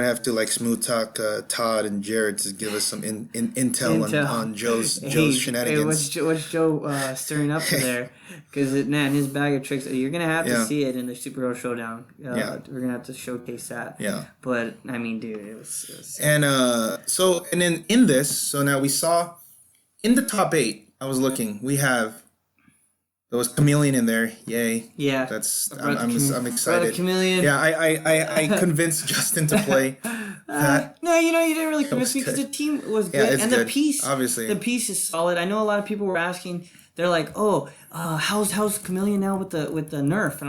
have to smooth talk Todd and Jared to give us some intel on Joe's shenanigans. Hey, what's Joe stirring up there? Because his bag of tricks. You're gonna have to see it in the Superhero Showdown. We're gonna have to showcase that. Yeah. But I mean, dude, it was and then in this, so now we saw in the top 8. I was looking. There was Chameleon in there. Yay. Yeah. That's I'm excited. Chameleon. Yeah, I convinced Justin to play that. No, you didn't really convince me because the team was good. Yeah, and the good. piece, obviously. The piece is solid. I know a lot of people were asking, they're like, "Oh, how's Chameleon now with the nerf?" And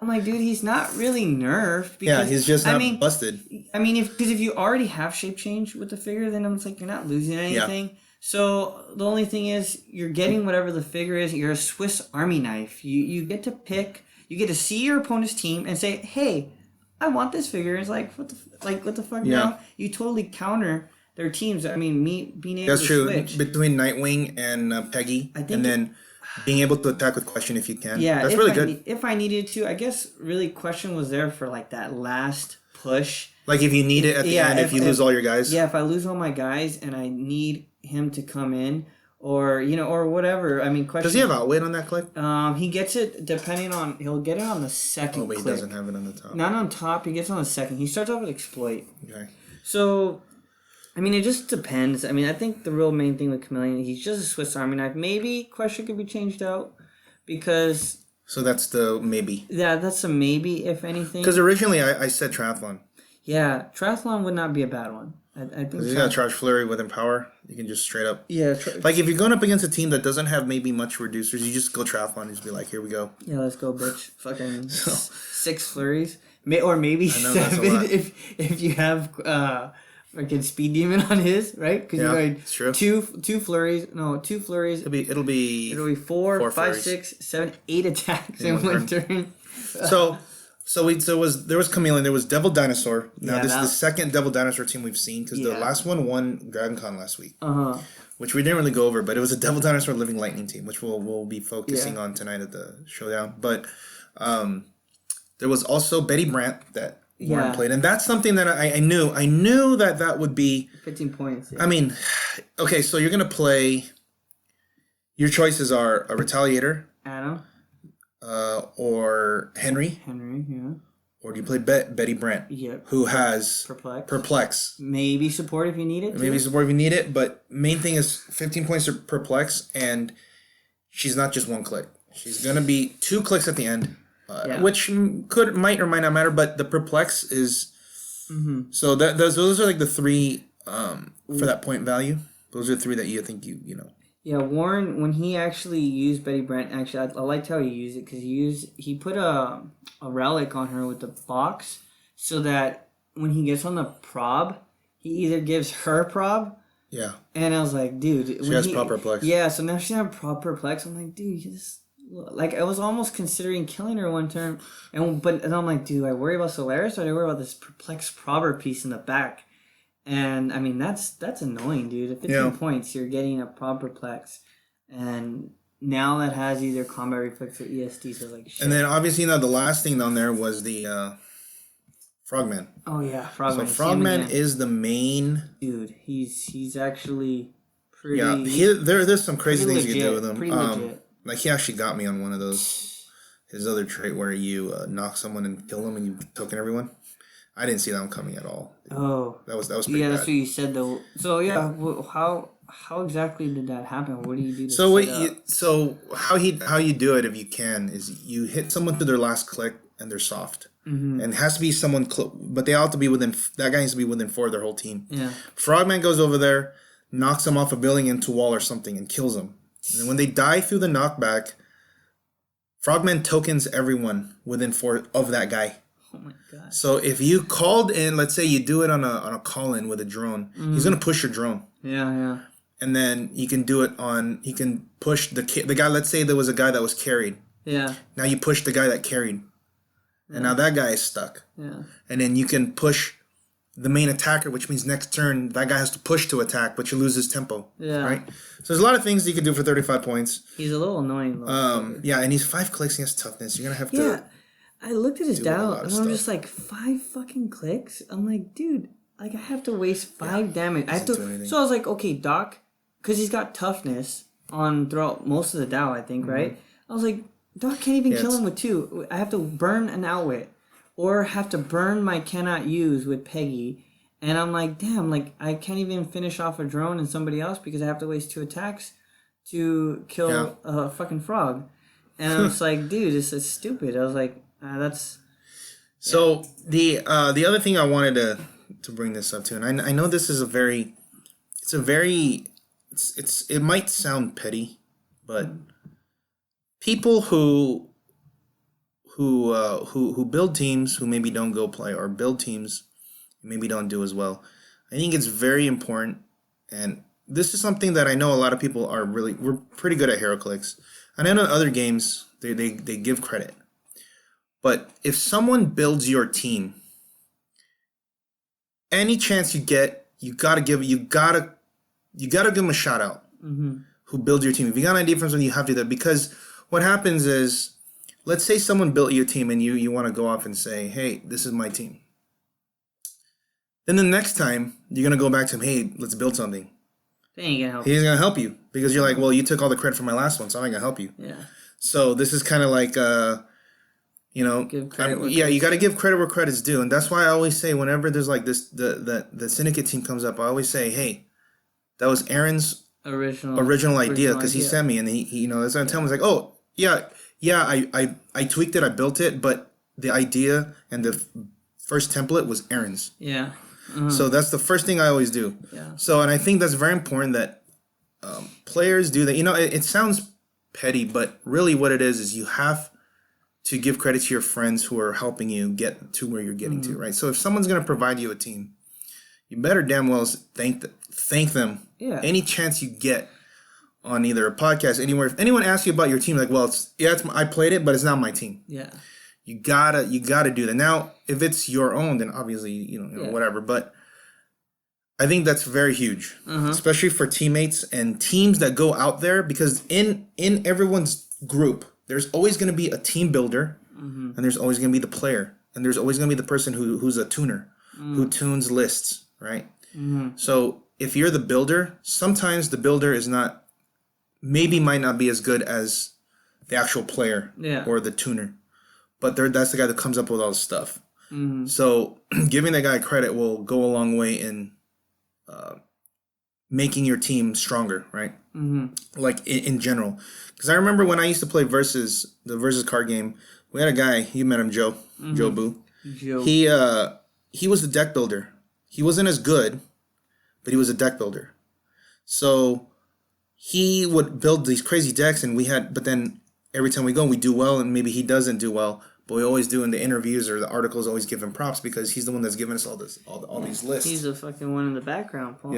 I'm like, dude, he's not really nerfed because he's just not busted. I mean, if you already have shape change with the figure, then it's like you're not losing anything. Yeah. So the only thing is you're getting whatever the figure is. You're a Swiss Army knife. You get to pick. You get to see your opponent's team and say, "Hey, I want this figure." It's like what the fuck now? You totally counter their teams. I mean, being able to switch between Nightwing and Peggy, and then being able to attack with Question if you can. Yeah, that's really good. If I needed to, I guess really Question was there for that last push. Like if you need it at the end, if you lose all your guys. Yeah, if I lose all my guys and I need him to come in or whatever. I mean, Question. Does he have outwit on that click? He gets it depending on. He'll get it on the second. Oh, but he click. doesn't have it on the top. Not on top. He gets it on the second. He starts off with exploit. Okay. So, I mean, it just depends. I mean, I think the real main thing with Chameleon, he's just a Swiss Army knife. Maybe Question could be changed out because. So that's the maybe. Yeah, that's a maybe if anything. Because originally I said Triathlon. Yeah, Triathlon would not be a bad one. I think you got to charge Flurry with Empower. You can just straight up. Yeah. If you're going up against a team that doesn't have maybe much reducers, you just go Triathlon and just be like, here we go. Yeah, let's go, bitch. Fucking 6 Flurries. Or maybe 7 if you have fucking Speed Demon on his, right? Because you're going true. two Flurries. No, 2 Flurries. It'll be 4, 5, 6, 7, 8 attacks in one turn. There was Chameleon, there was Devil Dinosaur. Now this is the second Devil Dinosaur team we've seen because the last one won Dragon Con last week. Which we didn't really go over, but it was a Devil Dinosaur Living Lightning team, which we'll be focusing on tonight at the showdown. But there was also Betty Brant that Warren played, and that's something that I knew that would be 15 points. Yeah. I mean, okay, so you're gonna play. Your choices are a Retaliator, Adam. Or Henry, yeah. Or do you play Betty Brant? Yep. Who has Perplex? Maybe support if you need it. But main thing is 15 points to Perplex, and she's not just 1 click. She's gonna be 2 clicks at the end, which might or might not matter. But the Perplex is so that those are the 3 for that point value. Those are 3 that you think you know. Yeah, Warren, when he actually used Betty Brant, actually, I liked how he used it because he put a relic on her with the box so that when he gets on the prob, he either gives her prob. Yeah. And I was like, dude. She has proper Perplex. Yeah, so now she has proper Perplex. I'm like, dude, I was almost considering killing her one turn. And I'm like, do I worry about Solaris or do I worry about this Perplex prober piece in the back? And I mean that's annoying, dude. At 15 points, you're getting a proper Perplex, and now that has either combat reflex or ESD. So shit. And then obviously the last thing down there was the Frogman. Oh yeah, Frogman. So Frogman is the main dude. He's actually pretty. Yeah, there's some crazy things you can do with him. Pretty legit. He actually got me on one of those. His other trait where you knock someone and kill them and you token everyone. I didn't see that one coming at all. Oh, that was pretty yeah. bad. That's what you said though. So yeah, how exactly did that happen? What do you do to so how you do it if you can is you hit someone to their last click and they're soft. And it has to be someone but they have to be within, that guy needs to be within 4 of their whole team. Yeah. Frogman goes over there, knocks them off a building into a wall or something and kills them. And when they die through the knockback, Frogman tokens everyone within 4 of that guy. Oh my god. So if you called in, let's say you do it on a call-in with a drone, he's gonna push your drone. Yeah. And then you can do it on, he can push the guy, let's say there was a guy that was carried. Yeah. Now you push the guy that carried. And now that guy is stuck. Yeah. And then you can push the main attacker, which means next turn, that guy has to push to attack, but you lose his tempo. Yeah. Right? So there's a lot of things you can do for 35 points. He's a little annoying. Yeah, and he's 5 clicks, he has toughness. You're going to have to... Yeah. I looked at his down, and I'm just like, 5 fucking clicks? I'm like, dude, like, I have to waste 5 damage. I have to... So I was like, okay, Doc, because he's got toughness throughout most of the Dow, I think, right? I was like, Doc can't even kill him with 2. I have to burn an outwit or have to burn my cannot use with Peggy. And I'm like, damn, like I can't even finish off a drone and somebody else because I have to waste 2 attacks to kill a fucking frog. And I was like, dude, this is stupid. I was like, that's... So the other thing I wanted to bring this up to, and I know this is it might sound petty, but people who build teams who maybe don't go play or build teams maybe don't do as well. I think it's very important, and this is something that I know a lot of people we're pretty good at HeroClix. And I know other games they give credit. But if someone builds your team, any chance you get, you gotta give them a shout out. Who builds your team? If you got an idea from someone, you have to do that, because what happens is, let's say someone built your team and you want to go off and say, hey, this is my team. Then the next time you're gonna go back to him, hey, let's build something. They ain't gonna help. He's gonna help you because you're like, well, you took all the credit from my last one, so I'm gonna help you. Yeah. So this is kind of like, you got to give credit where credit's due, and that's why I always say whenever there's like this, the syndicate team comes up, I always say, hey, that was Aaron's original idea, because he sent me, and he that's what I'm telling him. He's like, oh I tweaked it, I built it, but the idea and the first template was Aaron's. Yeah. So that's the first thing I always do. Yeah. So, and I think that's very important that players do that. It sounds petty, but really what it is you have to give credit to your friends who are helping you get to where you're getting to, right? So if someone's going to provide you a team, you better damn well thank them. Yeah. Any chance you get on either a podcast, anywhere. If anyone asks you about your team, like, well, I played it, but it's not my team. Yeah. You gotta do that. Now, if it's your own, then obviously, whatever. But I think that's very huge, especially for teammates and teams that go out there, because in everyone's group, there's always going to be a team builder, and there's always going to be the player, and there's always going to be the person who's a tuner, who tunes lists, right? So if you're the builder, sometimes the builder might not be as good as the actual player or the tuner, but that's the guy that comes up with all this stuff. So giving that guy credit will go a long way in making your team stronger, right? Like in general. Because I remember when I used to play the Versus card game, we had a guy, you met him, Joe Boo. Joe. He was the deck builder. He wasn't as good, but he was a deck builder. So he would build these crazy decks, but then every time we go, we do well, and maybe he doesn't do well, but we always do in the interviews or the articles, always give him props because he's the one that's giving us all these lists. He's the fucking one in the background, Paul,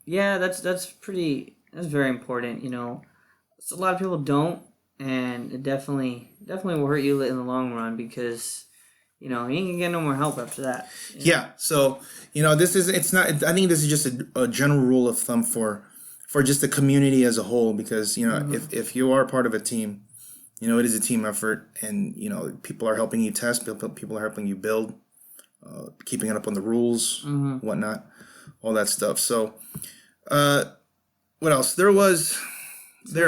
yeah, that's very important, So a lot of people don't, and it definitely will hurt you in the long run, because you ain't gonna get no more help after that. Yeah, so it's not. I think this is just a general rule of thumb for just the community as a whole, because if you are part of a team, it is a team effort, and people are helping you test, people are helping you build, keeping it up on the rules, whatnot, all that stuff. So, what else? There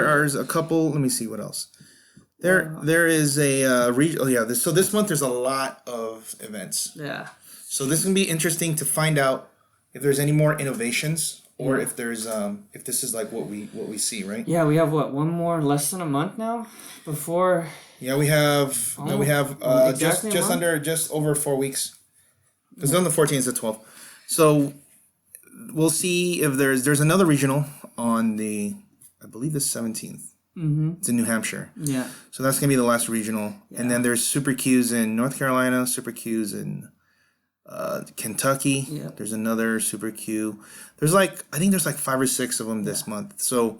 are a couple. Let me see what else. There is a region. Oh yeah, so this month there's a lot of events. Yeah. So this is gonna be interesting to find out if there's any more innovations or if there's if this is like what we see, right? Yeah, we have one more less than a month now before. Yeah, we have exactly just over 4 weeks. It's on the 14th to 12th. So we'll see if there's another regional on the, I believe the 17th. Mm-hmm. It's in New Hampshire. Yeah. So that's gonna be the last regional, and then there's Super Qs in North Carolina, Super Qs in Kentucky. Yeah. There's another Super Q. I think there's like 5 or 6 of them this month. So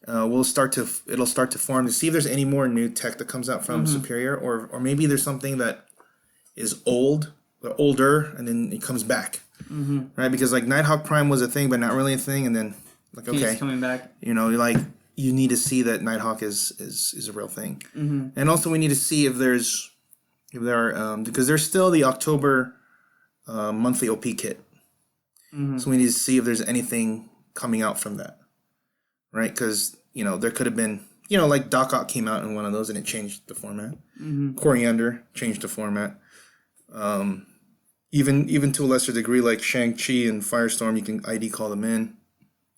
it'll start to form to see if there's any more new tech that comes out from Superior, or maybe there's something that is older, and then it comes back. Mm-hmm. Right, because like Nighthawk Prime was a thing, but not really a thing, and then like okay, it's coming back. You need to see that Nighthawk is a real thing, and also we need to see if there are because there's still the October monthly OP kit, so we need to see if there's anything coming out from that, right? Because there could have been like Doc Ock came out in one of those and it changed the format. Coriander changed the format. Even to a lesser degree, like Shang-Chi and Firestorm, you can ID call them in.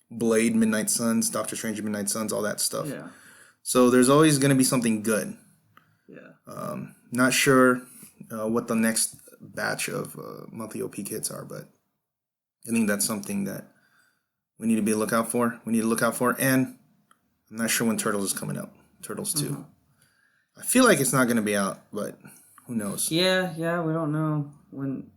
Blade, Midnight Suns, Doctor Strange, Midnight Suns, all that stuff. Yeah. So there's always going to be something good. Yeah. Not sure what the next batch of monthly OP kits are, but I think that's something that we need to be a lookout for. And I'm not sure when Turtles is coming out. Turtles 2. I feel like it's not going to be out, but who knows? Yeah, we don't know when.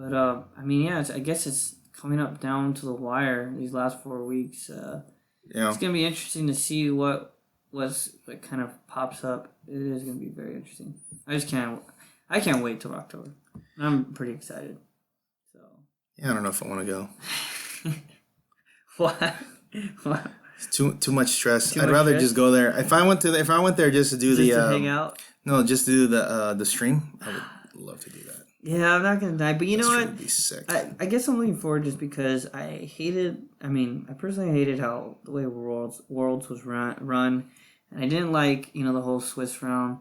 But I mean, yeah, I guess it's coming up down to the wire these last 4 weeks. It's gonna be interesting to see what kind of pops up. It is gonna be very interesting. I can't wait till October. I'm pretty excited. So yeah, I don't know if I want to go. What? It's too much stress. I'd rather just go there. If I went there just to do to hang out. No, just to do the stream. I would love to do that. Yeah, I'm not gonna die, but you know what? Be sick. I guess I'm looking forward just because I personally hated how the way Worlds was run, and I didn't like the whole Swiss round,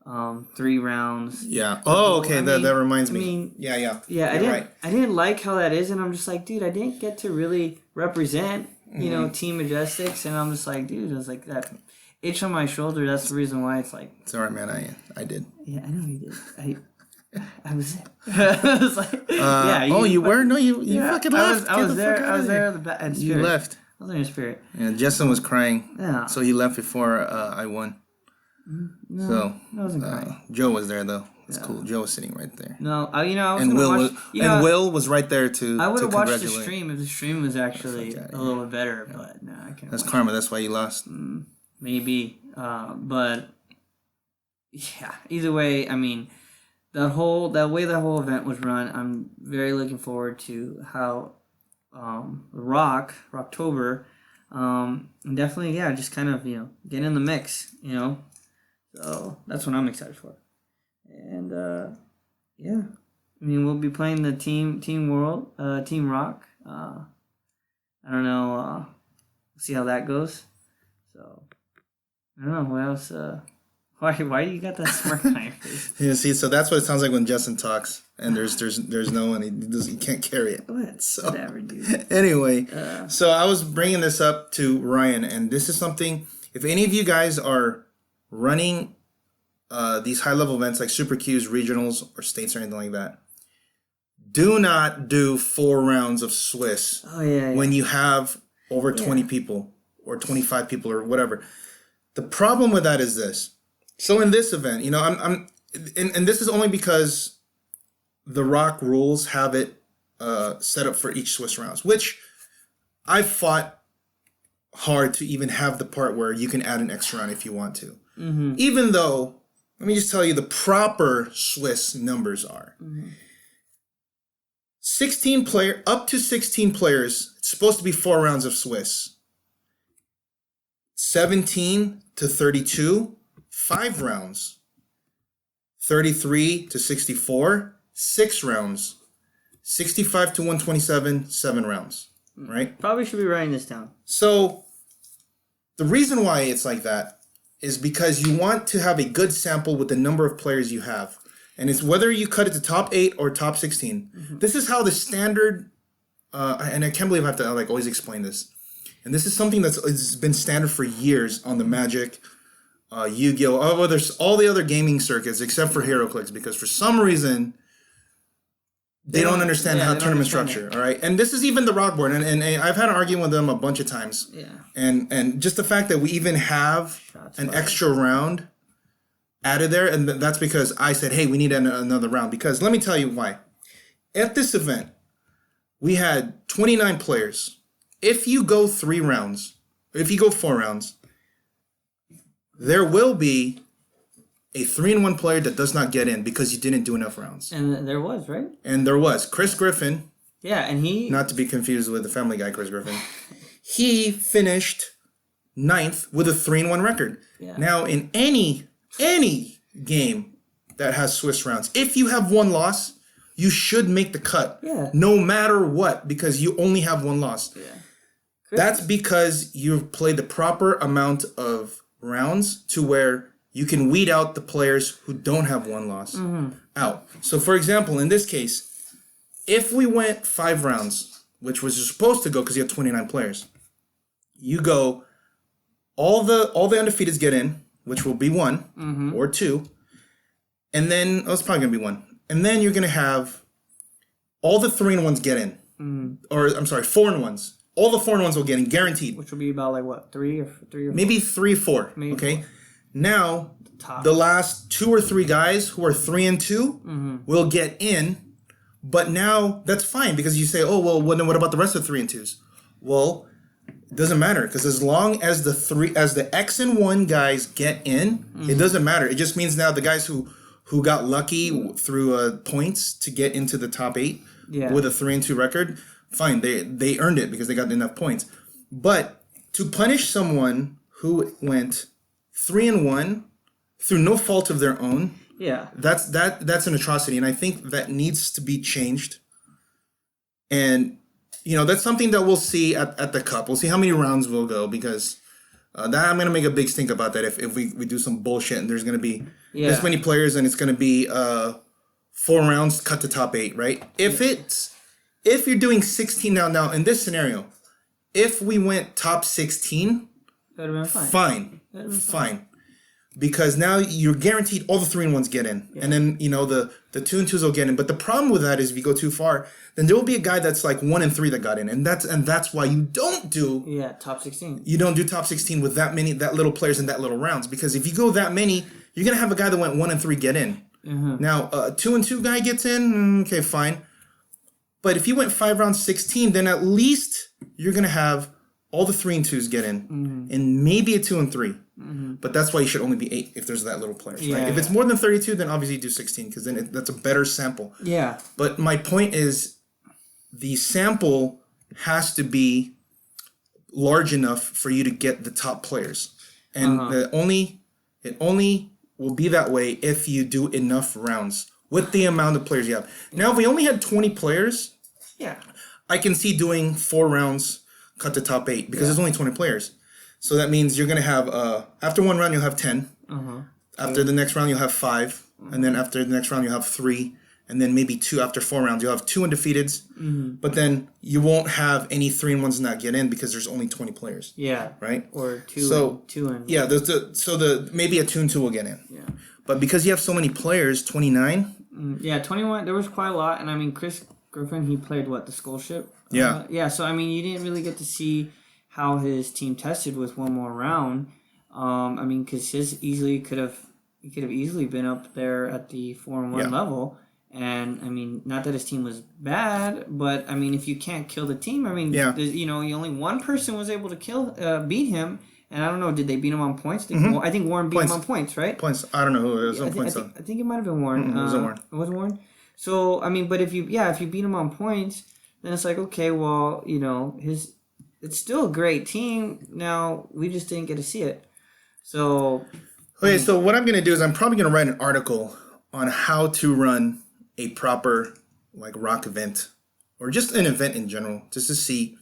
3 rounds. Yeah. Oh, okay. That reminds me. Yeah. I didn't like how that is, and I'm just like, dude, I didn't get to really represent Team Majestix, and I'm just like, dude, it was like that itch on my shoulder. That's the reason why it's like. It's alright, man. I did. Yeah, I know you did. I was like, you were? No, you fucking left. I was there in spirit. You left. I was there in spirit. Yeah, Justin was crying. Yeah. So he left before I won. No, so I wasn't crying. Joe was there though. It's cool. Joe was sitting right there. No, I was and Will watch, Will was right there too. I would have watched the stream if the stream was actually a little bit better, but no, I can't. That's karma. That's why you lost. Maybe, but yeah. Either way, I mean. That way the whole event was run, I'm very looking forward to how Rocktober, definitely just kind of get in the mix, so that's what I'm excited for, and I mean we'll be playing the Team Rock. I don't know, see how that goes. So I don't know what else. Why do you got that smirk on your face? Yeah, see, so that's what it sounds like when Justin talks, and there's no one. He can't carry it. What? So, whatever, dude. Anyway, so I was bringing this up to Ryan, and this is something. If any of you guys are running these high level events like Super Qs, regionals, or states, or anything like that, do not do 4 rounds of Swiss. When you have over 20 people or 25 people or whatever. The problem with that is this. So in this event, and this is only because the ROC rules have it set up for each Swiss rounds, which I fought hard to even have the part where you can add an extra round if you want to. Even though, let me just tell you, the proper Swiss numbers are 16 up to 16 players. It's supposed to be 4 rounds of Swiss. 17 to 32. 5 rounds. 33 to 64, 6 rounds. 65 to 127, 7 rounds. Right? Probably should be writing this down. So, the reason why it's like that is because you want to have a good sample with the number of players you have. And it's whether you cut it to top 8 or top 16. This is how the standard, and I can't believe I have to like always explain this. And this is something it's been standard for years on the Magic, Yu-Gi-Oh, there's all the other gaming circuits except for HeroClix, because for some reason they don't understand how tournament structure. All right, and this is even the Rock board, and I've had an argument with them a bunch of times. Yeah, and just the fact that we even have an extra round added there, and that's because I said, hey, we need another round. Because let me tell you why. At this event, we had 29 players. If you go 3 rounds, or if you go 4 rounds, there will be a 3-1 player that does not get in because you didn't do enough rounds. And there was, right? And there was. Chris Griffin. Yeah, and he... Not to be confused with the Family Guy Chris Griffin. He finished 9th with a 3-1 record. Yeah. Now, in any game that has Swiss rounds, if you have 1 loss, you should make the cut. Yeah. No matter what, because you only have 1 loss. Yeah. That's because you've played the proper amount of rounds to where you can weed out the players who don't have 1 loss out. So, for example, in this case, if we went 5 rounds, which was supposed to go because you have 29 players, you go all the undefeateds get in, which will be 1 or 2, and then it's probably gonna be 1, and then you're gonna have all the 3-1s get in, or I'm sorry, 4-1s. All the 4-1s will get in, guaranteed. Which will be about like what, 3 or 4? Maybe 3 or 4. Maybe okay. 4. Now the last 2 or 3 guys who are 3-2 will get in, but now that's fine because you say, oh well, what about the rest of the 3-2s? Well, it doesn't matter because as long as the X and 1 guys get in, it doesn't matter. It just means now the guys who got lucky through points to get into the top 8 with a 3-2 record. Fine, they earned it because they got enough points. But to punish someone who went 3-1 through no fault of their own, that's an atrocity, and I think that needs to be changed. And that's something that we'll see at the Cup. We'll see how many rounds we'll go because that I'm gonna make a big stink about that if we do some bullshit and there's gonna be this many players and it's gonna be 4 rounds cut to top 8, right? If you're doing 16 now in this scenario, if we went top 16, that would have been fine. Because now you're guaranteed all the 3-1s get in. Yeah. And then, the 2-2s will get in. But the problem with that is if you go too far, then there will be a guy that's like 1-3 that got in. And that's why you don't do top 16. You don't do top 16 with that little players in that little rounds. Because if you go that many, you're gonna have a guy that went 1-3 get in. Now a 2-2 guy gets in, okay, fine. But if you went 5 rounds 16, then at least you're going to have all the 3-2s get in and maybe a 2-3. But that's why you should only be 8 if there's that little players. Right? If it's more than 32, then obviously do 16 because then that's a better sample. Yeah. But my point is the sample has to be large enough for you to get the top players. And it only will be that way if you do enough rounds with the amount of players you have. Now, if we only had 20 players, I can see doing 4 rounds cut to top 8 because there's only 20 players. So that means you're going to have, after 1 round, you'll have 10. After the next round, you'll have 5. And then after the next round, you'll have 3. And then maybe 2 after 4 rounds. You'll have 2 undefeateds. But then you won't have any 3-1s not get in because there's only 20 players. Yeah. Right? Or 2 and... Yeah, maybe a 2-2 will get in. Yeah. But because you have so many players, 29... 21. There was quite a lot. And I mean, Chris Griffin, he played, the Skull Ship? So, I mean, you didn't really get to see how his team tested with 1 more round. I mean, because he could have easily been up there at the 4-1 level. And, I mean, not that his team was bad, but, I mean, if you can't kill the team, I mean, only one person was able to beat him. And I don't know, did they beat him on points? I think Warren beat him on points, right? Points. I don't know who it was on points. I think it might have been Warren. It wasn't Warren. It wasn't Warren? So, I mean, but if you beat him on points, then it's like, okay, well, it's still a great team. Now, we just didn't get to see it. So... Okay, so what I'm going to do is I'm probably going to write an article on how to run a proper, ROC event. Or just an event in general, just to see.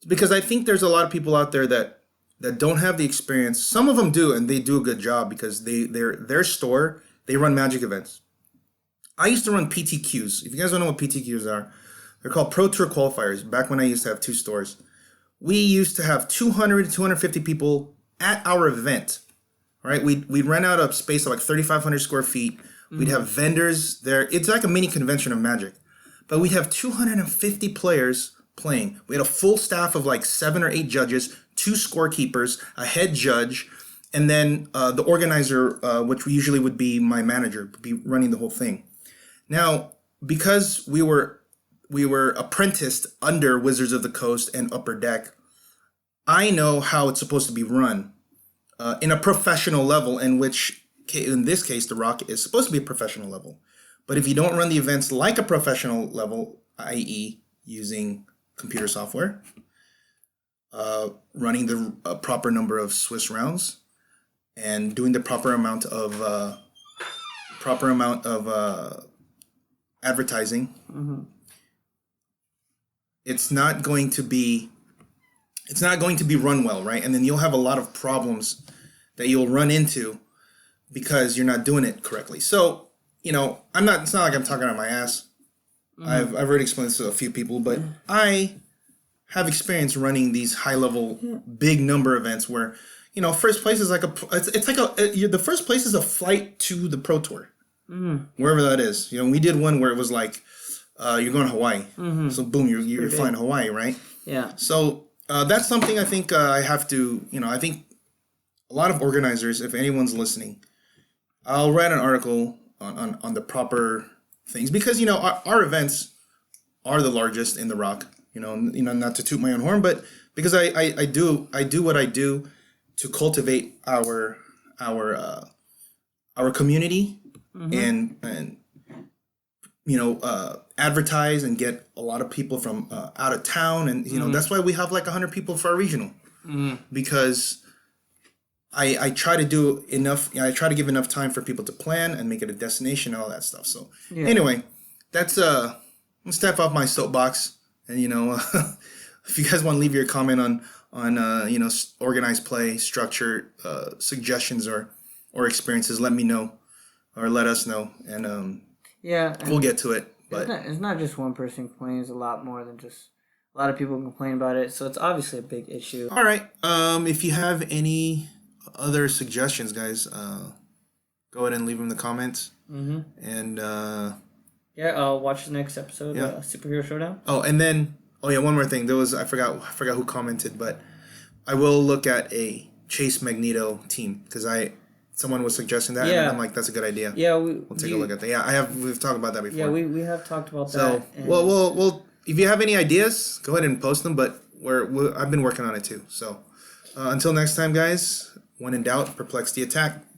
Because I think there's a lot of people out there that that don't have the experience, some of them do, and they do a good job because their store, they run magic events. I used to run PTQs. If you guys don't know what PTQs are, they're called Pro Tour Qualifiers. Back when I used to have 2 stores, we used to have 200 to 250 people at our event. Right? We'd rent out a space of like 3,500 square feet. We'd have vendors there. It's like a mini convention of Magic. But we'd have 250 players playing. We had a full staff of like 7 or 8 judges, 2 scorekeepers, a head judge, and then the organizer, which usually would be my manager, would be running the whole thing. Now, because we were apprenticed under Wizards of the Coast and Upper Deck, I know how it's supposed to be run in a professional level, in this case, the ROC is supposed to be a professional level. But if you don't run the events like a professional level, i.e. using computer software, running the proper number of Swiss rounds, and doing the proper amount of advertising, it's not going to be run well, right? And then you'll have a lot of problems that you'll run into because you're not doing it correctly. So, it's not like I'm talking out my ass. I've already explained this to a few people, but I have experience running these high level, big number events where, first place is like the first place is a flight to the Pro Tour, wherever that is. We did one where it was like, you're going to Hawaii. So boom, you're flying to Hawaii, right? Yeah. So that's something I think I have to, I think a lot of organizers, if anyone's listening, I'll write an article on the proper things because, our events are the largest in the ROC, not to toot my own horn, but because I do what I do to cultivate our community and advertise and get a lot of people from out of town. And, that's why we have like 100 people for our regional because I try to do enough. I try to give enough time for people to plan and make it a destination and all that stuff. So anyway, that's I'm gonna step off my soapbox, and if you guys want to leave your comment on organized play, structure, suggestions or experiences, let me know or let us know, and we'll get to it. But it's not just one person complaining. It's a lot more than just a lot of people complain about it. So it's obviously a big issue. All right. If you have any other suggestions, guys, go ahead and leave them in the comments. And I'll watch the next episode. Superhero Showdown. One more thing. I forgot who commented, but I will look at a Chase Magneto team because someone was suggesting that, and I'm like, that's a good idea. Yeah, we'll take a look at that. Yeah, we've talked about that before. Yeah, we have talked about that. So we'll if you have any ideas, go ahead and post them. But I've been working on it too. So until next time, guys. When in doubt, perplex the attack.